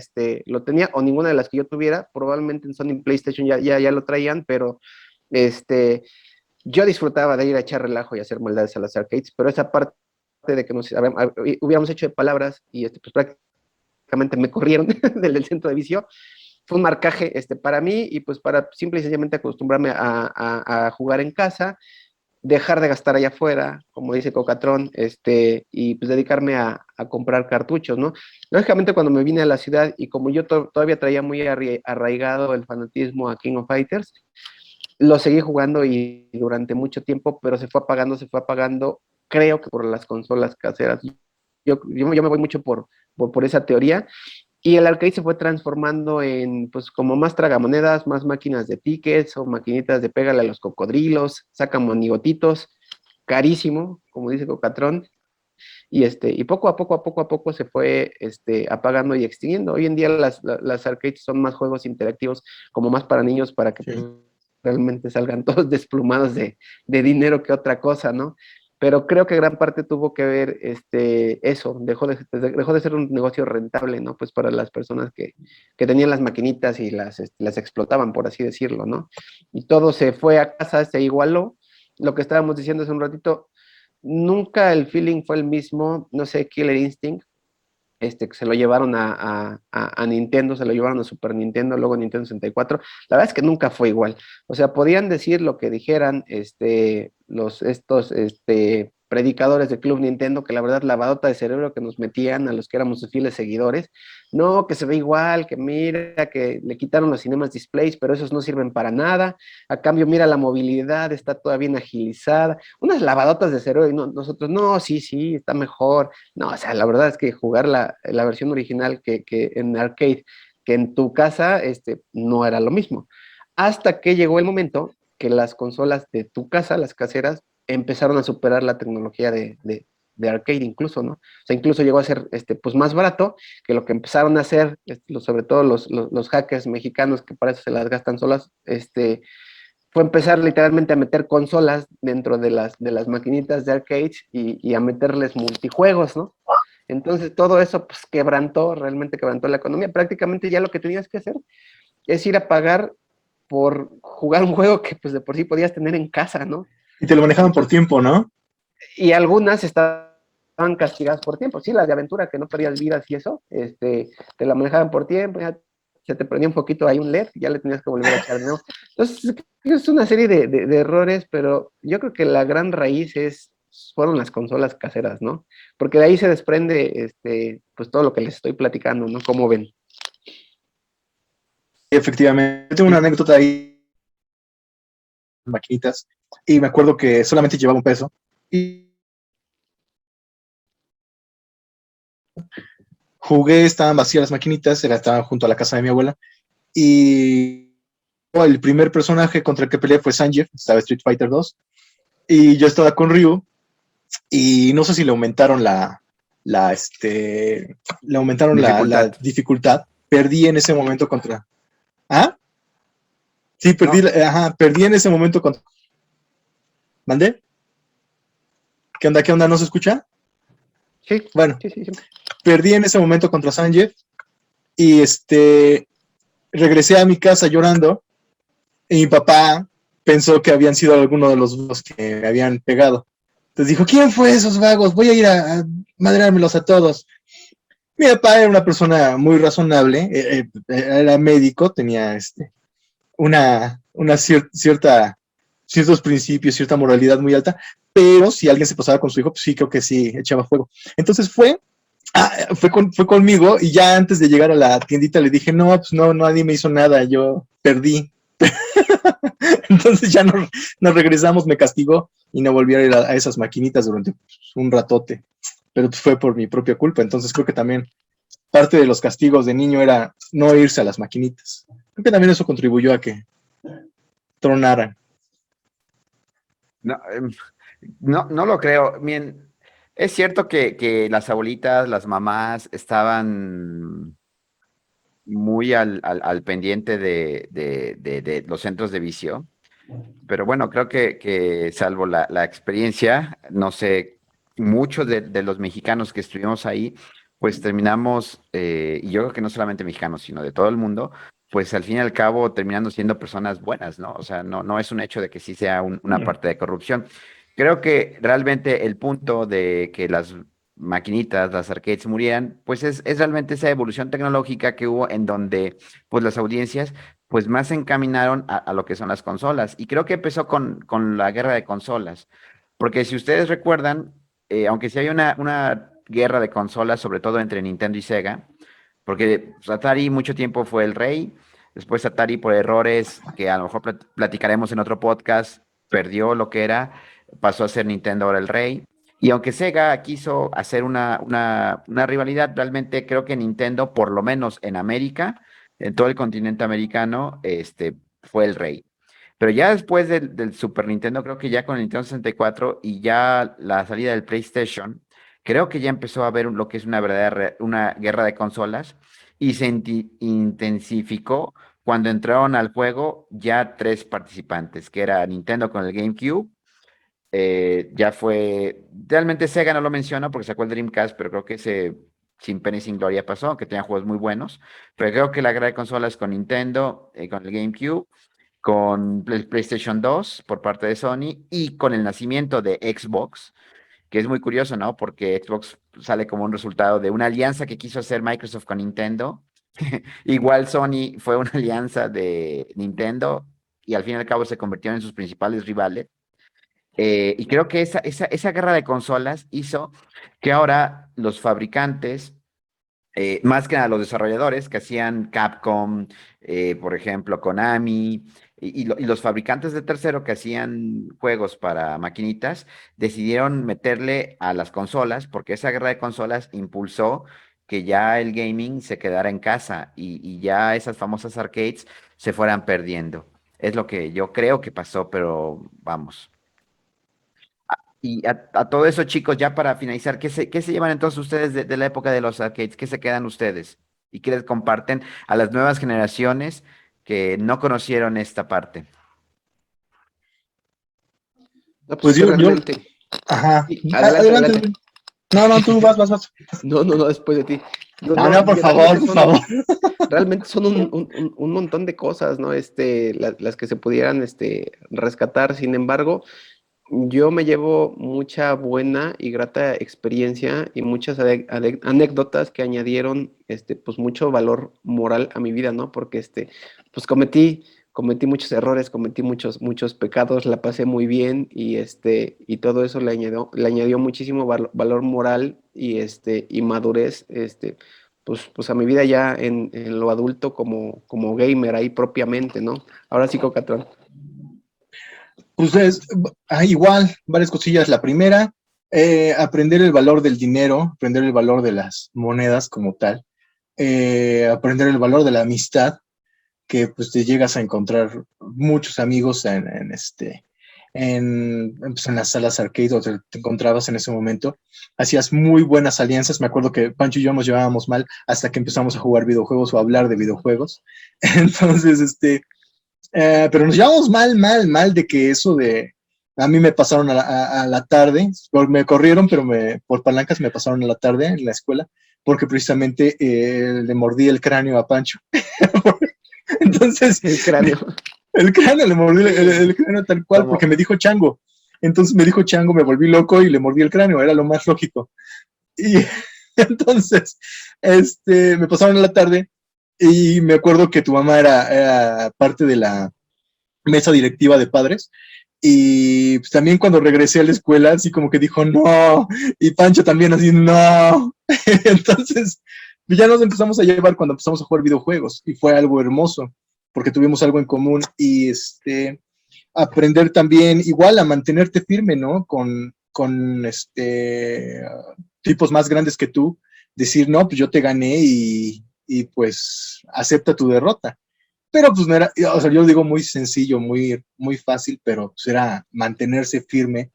lo tenía o ninguna de las que yo tuviera, probablemente en Sony PlayStation ya lo traían, pero este yo disfrutaba de ir a echar relajo y hacer maldades a las arcades, pero esa parte de que nos hubiéramos hecho de palabras y pues prácticamente me corrieron del centro de vicio, fue un marcaje para mí y pues para simple y sencillamente acostumbrarme a jugar en casa, dejar de gastar allá afuera, como dice Cocatrón, y pues dedicarme a comprar cartuchos, ¿no? Lógicamente cuando me vine a la ciudad y como yo todavía traía muy arraigado el fanatismo a King of Fighters, lo seguí jugando y durante mucho tiempo, pero se fue apagando, creo que por las consolas caseras. Yo me voy mucho por esa teoría y el arcade se fue transformando en, pues, como más tragamonedas, más máquinas de tickets o maquinitas de pégale a los cocodrilos, saca monigotitos, carísimo, como dice Cocatrón, y poco a poco se fue apagando y extinguiendo. Hoy en día las arcades son más juegos interactivos, como más para niños, para que pues, Sí. realmente salgan todos desplumados de dinero que otra cosa, ¿no? Pero creo que gran parte tuvo que ver eso, dejó de ser un negocio rentable, ¿no? Pues para las personas que tenían las maquinitas y las explotaban, por así decirlo, ¿no? Y todo se fue a casa, se igualó. Lo que estábamos diciendo hace un ratito, nunca el feeling fue el mismo, no sé, Killer Instinct, que se lo llevaron a Nintendo, se lo llevaron a Super Nintendo, luego Nintendo 64. La verdad es que nunca fue igual. O sea, podían decir lo que dijeran estos predicadores de Club Nintendo, que la verdad lavadota de cerebro que nos metían a los que éramos sus fieles seguidores. No, que se ve igual, que mira, que le quitaron los cinemas displays, pero esos no sirven para nada. A cambio, mira, la movilidad está toda bien agilizada. Unas lavadotas de cerebro y nosotros, no, sí, sí, está mejor. No, o sea, la verdad es que jugar la versión original que en arcade, que en tu casa, no era lo mismo. Hasta que llegó el momento que las consolas de tu casa, las caseras, empezaron a superar la tecnología de arcade incluso, ¿no? O sea, incluso llegó a ser pues más barato que lo que empezaron a hacer, sobre todo los hackers mexicanos que para eso se las gastan solas, fue empezar literalmente a meter consolas dentro de las maquinitas de arcades y a meterles multijuegos, ¿no? Entonces todo eso pues realmente quebrantó la economía. Prácticamente ya lo que tenías que hacer es ir a pagar por jugar un juego que pues de por sí podías tener en casa, ¿no? Y te lo manejaban por tiempo, ¿no? Y algunas estaban castigadas por tiempo. Sí, las de aventura, que no perdías vidas y eso, te la manejaban por tiempo, ya se te prendía un poquito ahí un LED, ya le tenías que volver a echar de nuevo. Entonces, es una serie de errores, pero yo creo que la gran raíz fueron las consolas caseras, ¿no? Porque de ahí se desprende, pues todo lo que les estoy platicando, ¿no? ¿Cómo ven? Efectivamente, tengo una anécdota ahí, maquinitas, y me acuerdo que solamente llevaba $1 y jugué, estaban vacías las maquinitas, estaban junto a la casa de mi abuela, y el primer personaje contra el que peleé fue Sanjeev, estaba Street Fighter 2, y yo estaba con Ryu, y no sé si le aumentaron la dificultad, perdí en ese momento contra... ¿Ah? Sí, perdí en ese momento contra... ¿Mandé? ¿Qué onda? ¿Qué onda? ¿No se escucha? Sí, bueno, sí, sí, sí. Perdí en ese momento contra Sanjeev y regresé a mi casa llorando y mi papá pensó que habían sido algunos de los vagos que me habían pegado. Entonces dijo, ¿quién fue esos vagos? Voy a ir a madreármelos a todos. Mi papá era una persona muy razonable, era médico, tenía una ciertos principios, cierta moralidad muy alta, pero si alguien se pasaba con su hijo, pues sí, creo que sí, echaba fuego. Entonces fue conmigo y ya antes de llegar a la tiendita le dije, no, pues no, nadie me hizo nada, yo perdí. Entonces ya nos regresamos, me castigó y no volví a ir a esas maquinitas durante un ratote, pero pues fue por mi propia culpa. Entonces creo que también parte de los castigos de niño era no irse a las maquinitas. Creo que también eso contribuyó a que tronaran. No lo creo. Bien, es cierto que las abuelitas, las mamás estaban muy al pendiente de los centros de vicio, pero bueno, creo que salvo la experiencia, no sé, muchos de los mexicanos que estuvimos ahí, pues terminamos, y yo creo que no solamente mexicanos, sino de todo el mundo, pues al fin y al cabo terminando siendo personas buenas, ¿no? O sea, no es un hecho de que sí sea una parte de corrupción. Creo que realmente el punto de que las maquinitas, las arcades murieran, pues es realmente esa evolución tecnológica que hubo en donde pues las audiencias pues más se encaminaron a lo que son las consolas. Y creo que empezó con la guerra de consolas. Porque si ustedes recuerdan, aunque sí hay una guerra de consolas, sobre todo entre Nintendo y Sega, porque pues, Atari mucho tiempo fue el rey, después Atari por errores que a lo mejor platicaremos en otro podcast, perdió lo que era, pasó a ser Nintendo ahora el rey. Y aunque Sega quiso hacer una rivalidad, realmente creo que Nintendo, por lo menos en América, en todo el continente americano, fue el rey. Pero ya después del Super Nintendo, creo que ya con el Nintendo 64 y ya la salida del PlayStation, creo que ya empezó a haber lo que es una verdadera una guerra de consolas y se intensificó cuando entraron al juego ya tres participantes, que era Nintendo con el GameCube, ya fue, realmente Sega no lo menciona porque sacó el Dreamcast, pero creo que ese sin pena y sin gloria pasó, aunque tenía juegos muy buenos, pero creo que la guerra de consolas con Nintendo, con el GameCube, con el PlayStation 2 por parte de Sony y con el nacimiento de Xbox, que es muy curioso, ¿no? Porque Xbox sale como un resultado de una alianza que quiso hacer Microsoft con Nintendo. Igual Sony fue una alianza de Nintendo y al fin y al cabo se convirtieron en sus principales rivales. Y creo que esa guerra de consolas hizo que ahora los fabricantes, más que nada los desarrolladores que hacían Capcom, por ejemplo, Konami, y los fabricantes de tercero que hacían juegos para maquinitas, decidieron meterle a las consolas, porque esa guerra de consolas impulsó que ya el gaming se quedara en casa y ya esas famosas arcades se fueran perdiendo. Es lo que yo creo que pasó, pero vamos. Y a todo eso, chicos, ya para finalizar, ¿qué se llevan entonces ustedes de la época de los arcades? ¿Qué se quedan ustedes? ¿Y qué les comparten a las nuevas generaciones que no conocieron esta parte? No, pues Pues es que yo, realmente. ajá. Sí, adelante, Adelante. adelante. No, no, tú vas. No, no, no, después de ti. No, No, no, no, por favor, realmente por favor. realmente son un montón de cosas, ¿no? Las que se pudieran, rescatar. Sin embargo, yo me llevo mucha buena y grata experiencia y muchas anécdotas que añadieron, pues mucho valor moral a mi vida, ¿no? Porque, pues cometí muchos errores, cometí muchos pecados, la pasé muy bien y todo eso le añadió muchísimo valor moral y madurez, pues a mi vida ya en lo adulto como gamer ahí propiamente, ¿no? Ahora sí, Cocatrón. Pues igual, varias cosillas. La primera, aprender el valor del dinero, aprender el valor de las monedas como tal, aprender el valor de la amistad, que pues te llegas a encontrar muchos amigos en las salas arcade donde te encontrabas en ese momento. Hacías muy buenas alianzas. Me acuerdo que Pancho y yo nos llevábamos mal hasta que empezamos a jugar videojuegos o a hablar de videojuegos. Entonces, pero nos llevamos mal de que eso de... A mí me pasaron a la tarde, me corrieron, pero por palancas me pasaron a la tarde en la escuela, porque precisamente le mordí el cráneo a Pancho. Entonces, El cráneo. el cráneo, le mordí el cráneo tal cual, Como, porque me dijo chango. Entonces me dijo chango, me volví loco y le mordí el cráneo, era lo más lógico. Y entonces, me pasaron a la tarde y me acuerdo que tu mamá era parte de la mesa directiva de padres. Y pues, también cuando regresé a la escuela, así como que dijo, no, y Pancho también así, no. Entonces, ya nos empezamos a llevar cuando empezamos a jugar videojuegos y fue algo hermoso, porque tuvimos algo en común y aprender también igual a mantenerte firme, ¿no? Con tipos más grandes que tú, decir, no, pues yo te gané y pues acepta tu derrota. Pero pues no era, o sea, yo lo digo muy sencillo, muy fácil, pero pues era mantenerse firme.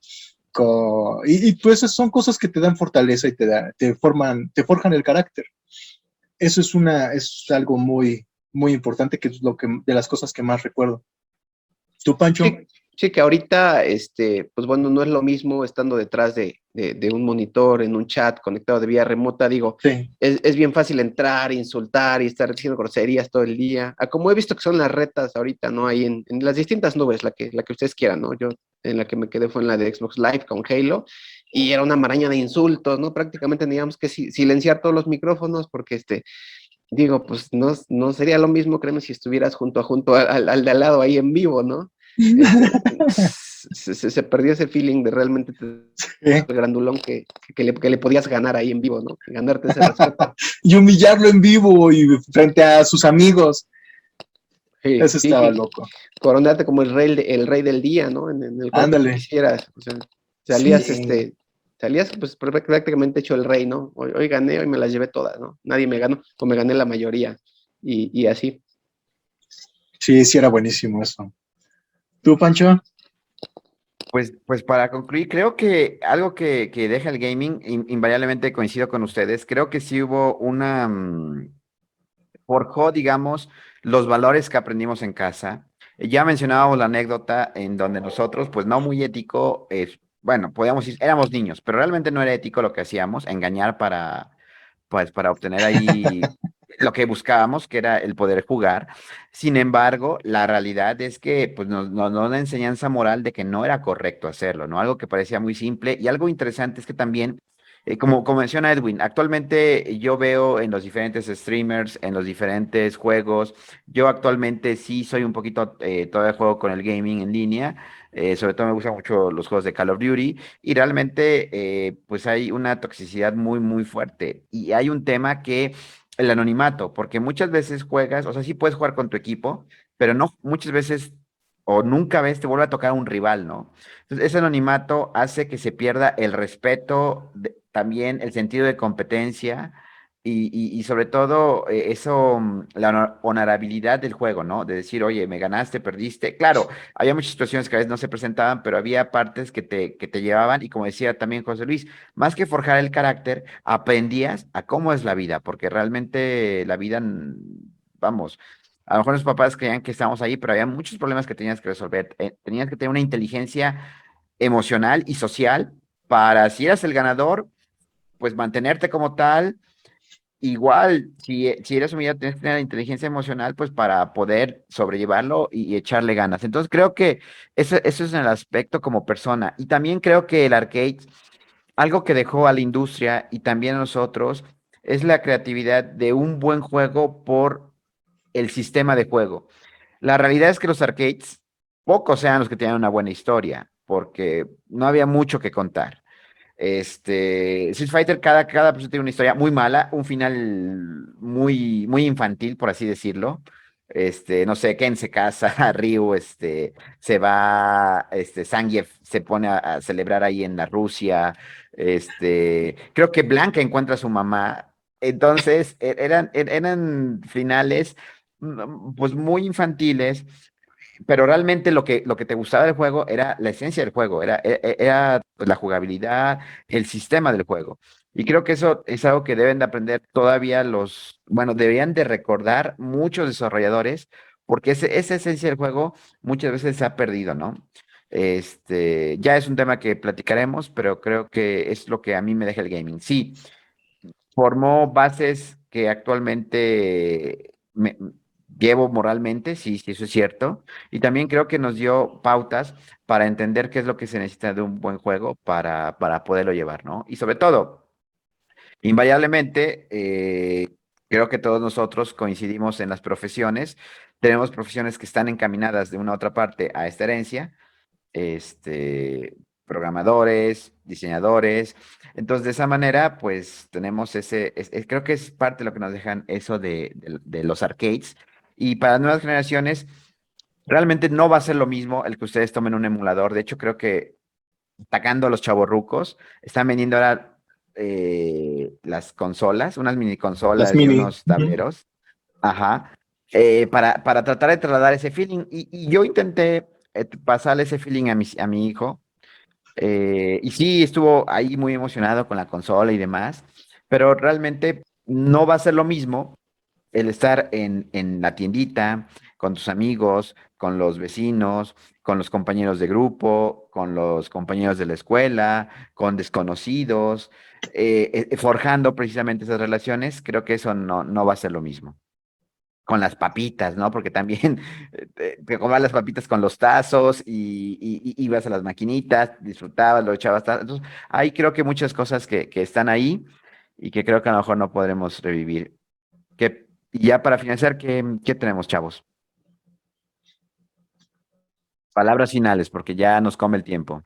Pues son cosas que te dan fortaleza y te forjan el carácter. Eso es algo muy importante, que es de las cosas que más recuerdo. ¿Tú, Pancho? Sí, sí, que ahorita, pues bueno, no es lo mismo estando detrás de un monitor, en un chat, conectado de vía remota, digo, Sí. es bien fácil entrar, insultar y estar diciendo groserías todo el día. Como he visto que son las retas ahorita, ¿no? Ahí en las distintas nubes, la que ustedes quieran, ¿no? Yo en la que me quedé fue en la de Xbox Live con Halo, y era una maraña de insultos, ¿no? Prácticamente teníamos que silenciar todos los micrófonos porque, digo, pues no sería lo mismo, créeme, si estuvieras junto al de al lado ahí en vivo, ¿no? Este, se perdió ese feeling de realmente el grandulón que le podías ganar ahí en vivo, ¿no? Ganarte ese respeto. Y humillarlo en vivo y frente a sus amigos. Sí, Eso sí, estaba y loco. coronarte como el rey del día, ¿no? En el cual tú Ándale. quisieras. O sea, salías, Sí. salías pues prácticamente hecho el rey, ¿no? Hoy gané, hoy me las llevé todas, ¿no? Nadie me ganó, o me gané la mayoría. Y así. Sí, era buenísimo eso. ¿Tú, Pancho? pues para concluir, creo que algo que deja el gaming, invariablemente coincido con ustedes, creo que sí hubo forjó, digamos, los valores que aprendimos en casa. Ya mencionábamos la anécdota en donde nosotros, pues no muy ético, bueno, podíamos decir, éramos niños, pero realmente no era ético lo que hacíamos, engañar para, pues, para obtener ahí lo que buscábamos, que era el poder jugar. Sin embargo, la realidad es que pues, nos da una enseñanza moral de que no era correcto hacerlo, ¿no? Algo que parecía muy simple. Y algo interesante es que también, como menciona Edwin, actualmente yo veo en los diferentes streamers, en los diferentes juegos, yo actualmente sí soy un poquito, todavía juego con el gaming en línea. Sobre todo me gustan mucho los juegos de Call of Duty y realmente pues hay una toxicidad muy, muy fuerte. Y hay un tema que el anonimato, porque muchas veces juegas, o sea, sí puedes jugar con tu equipo, pero no muchas veces o nunca ves te vuelve a tocar un rival, ¿no? Entonces, ese anonimato hace que se pierda el respeto, también el sentido de competencia y sobre todo eso, la honorabilidad del juego, ¿no? De decir, oye, me ganaste, perdiste. Claro, había muchas situaciones que a veces no se presentaban, pero había partes que te llevaban y como decía también José Luis, más que forjar el carácter, aprendías a cómo es la vida, porque realmente la vida, vamos, a lo mejor los papás creían que estábamos ahí, pero había muchos problemas que tenías que resolver. Tenías que tener una inteligencia emocional y social para, si eras el ganador, pues mantenerte como tal. Igual, si eres humillado, tienes que tener la inteligencia emocional, pues para poder sobrellevarlo y echarle ganas. Entonces creo que eso es en el aspecto como persona. Y también creo que el arcade, algo que dejó a la industria y también a nosotros, es la creatividad de un buen juego por el sistema de juego. La realidad es que los arcades, pocos sean los que tenían una buena historia, porque no había mucho que contar. Street Fighter, cada persona tiene una historia muy mala, un final muy, muy infantil, por así decirlo. No sé, Ken se casa, Ryu, se va, Zangief se pone a celebrar ahí en la Rusia. Creo que Blanca encuentra a su mamá. Entonces, eran finales, pues muy infantiles, pero realmente lo que te gustaba del juego era la esencia del juego, era pues, la jugabilidad, el sistema del juego. Y creo que eso es algo que deben de aprender todavía bueno, deberían de recordar muchos desarrolladores, porque esa esencia del juego muchas veces se ha perdido, ¿no? Ya es un tema que platicaremos, pero creo que es lo que a mí me deja el gaming. Sí, formó bases que actualmente llevo moralmente, sí, sí, eso es cierto. Y también creo que nos dio pautas para entender qué es lo que se necesita de un buen juego para poderlo llevar, ¿no? Y sobre todo, invariablemente, creo que todos nosotros coincidimos en las profesiones. Tenemos profesiones que están encaminadas de una u otra parte a esta herencia, este, programadores, diseñadores. Entonces, de esa manera, pues tenemos creo que es parte de lo que nos dejan eso de los arcades. Y para nuevas generaciones, realmente no va a ser lo mismo el que ustedes tomen un emulador. De hecho, creo que atacando a los chavorrucos, están vendiendo ahora las consolas, unas mini Las consolas y mini. unos Ujú. tableros. Ajá. Para tratar de trasladar ese feeling. Y yo intenté pasarle ese feeling a mi hijo. Y sí, estuvo ahí muy emocionado con la consola y demás. Pero realmente no va a ser lo mismo el estar en la tiendita, con tus amigos, con los vecinos, con los compañeros de grupo, con los compañeros de la escuela, con desconocidos, forjando precisamente esas relaciones. Creo que eso no va a ser lo mismo con las papitas, ¿no? Porque también te comías las papitas con los tazos y ibas a las maquinitas, disfrutabas, lo echabas. Entonces, hay creo que muchas cosas que están ahí y que creo que a lo mejor no podremos revivir. Y ya para finalizar, ¿qué tenemos, chavos? Palabras finales, porque ya nos come el tiempo.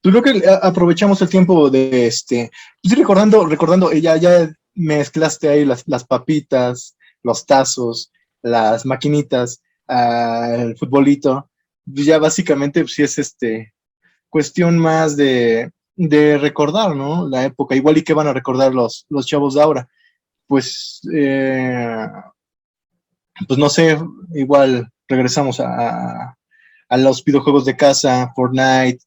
Yo creo que aprovechamos el tiempo de pues, sí, recordando, ya mezclaste ahí las papitas, los tazos, las maquinitas, el futbolito. Pues ya básicamente, pues, sí es cuestión más de recordar, ¿no? La época. Igual y qué van a recordar los chavos de ahora. Pues, pues no sé, igual regresamos a los videojuegos de casa, Fortnite,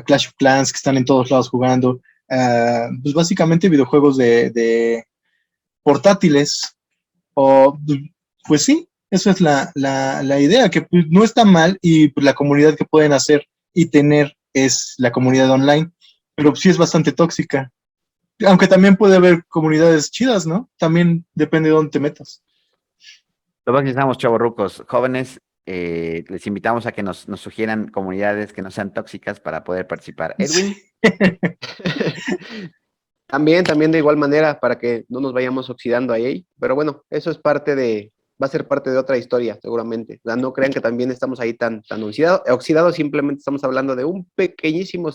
Clash of Clans, que están en todos lados jugando. Pues básicamente videojuegos de portátiles. O, pues sí, eso es la idea, que pues, no está mal y pues, la comunidad que pueden hacer y tener es la comunidad online, pero sí es bastante tóxica. Aunque también puede haber comunidades chidas, ¿no? También depende de dónde te metas. Lo que estamos, chavorrucos, jóvenes, les invitamos a que nos sugieran comunidades que no sean tóxicas para poder participar. Edwin, También de igual manera, para que no nos vayamos oxidando ahí, pero bueno, eso es va a ser parte de otra historia, seguramente. O sea, no crean que también estamos ahí tan oxidados, simplemente estamos hablando de un pequeñísimo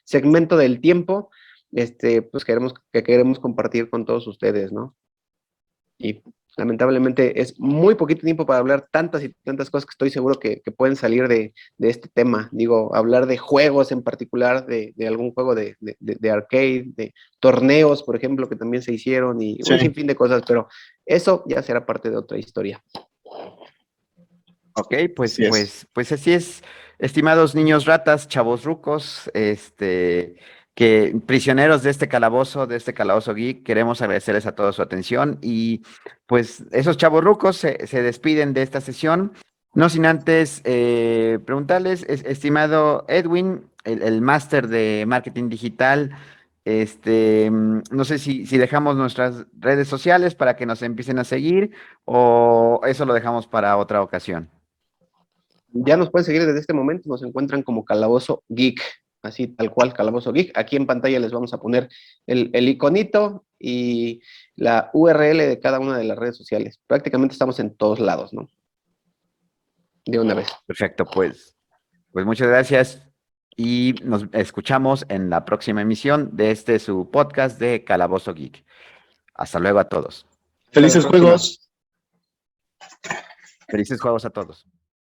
segmento del tiempo, pues queremos compartir con todos ustedes, ¿no? Y lamentablemente es muy poquito tiempo para hablar tantas y tantas cosas que estoy seguro que pueden salir de este tema. Digo, hablar de juegos en particular, de algún juego de arcade, de torneos, por ejemplo, que también se hicieron y Sí. un sinfín de cosas, pero eso ya será parte de otra historia. ok, pues, Así es. pues así es, estimados niños ratas, chavos rucos, que prisioneros de este calabozo geek, queremos agradecerles a todos su atención y pues esos chavos rucos se despiden de esta sesión, no sin antes preguntarles, estimado Edwin, el máster de marketing digital, no sé si dejamos nuestras redes sociales para que nos empiecen a seguir o eso lo dejamos para otra ocasión. Ya nos pueden seguir desde este momento, nos encuentran como Calabozo Geek, así tal cual, Calabozo Geek. Aquí en pantalla les vamos a poner el iconito y la URL de cada una de las redes sociales. Prácticamente estamos en todos lados, ¿no? De una vez. Perfecto, pues muchas gracias y nos escuchamos en la próxima emisión de su podcast de Calabozo Geek. Hasta luego a todos. Felices Hasta la próxima. juegos. Felices juegos a todos.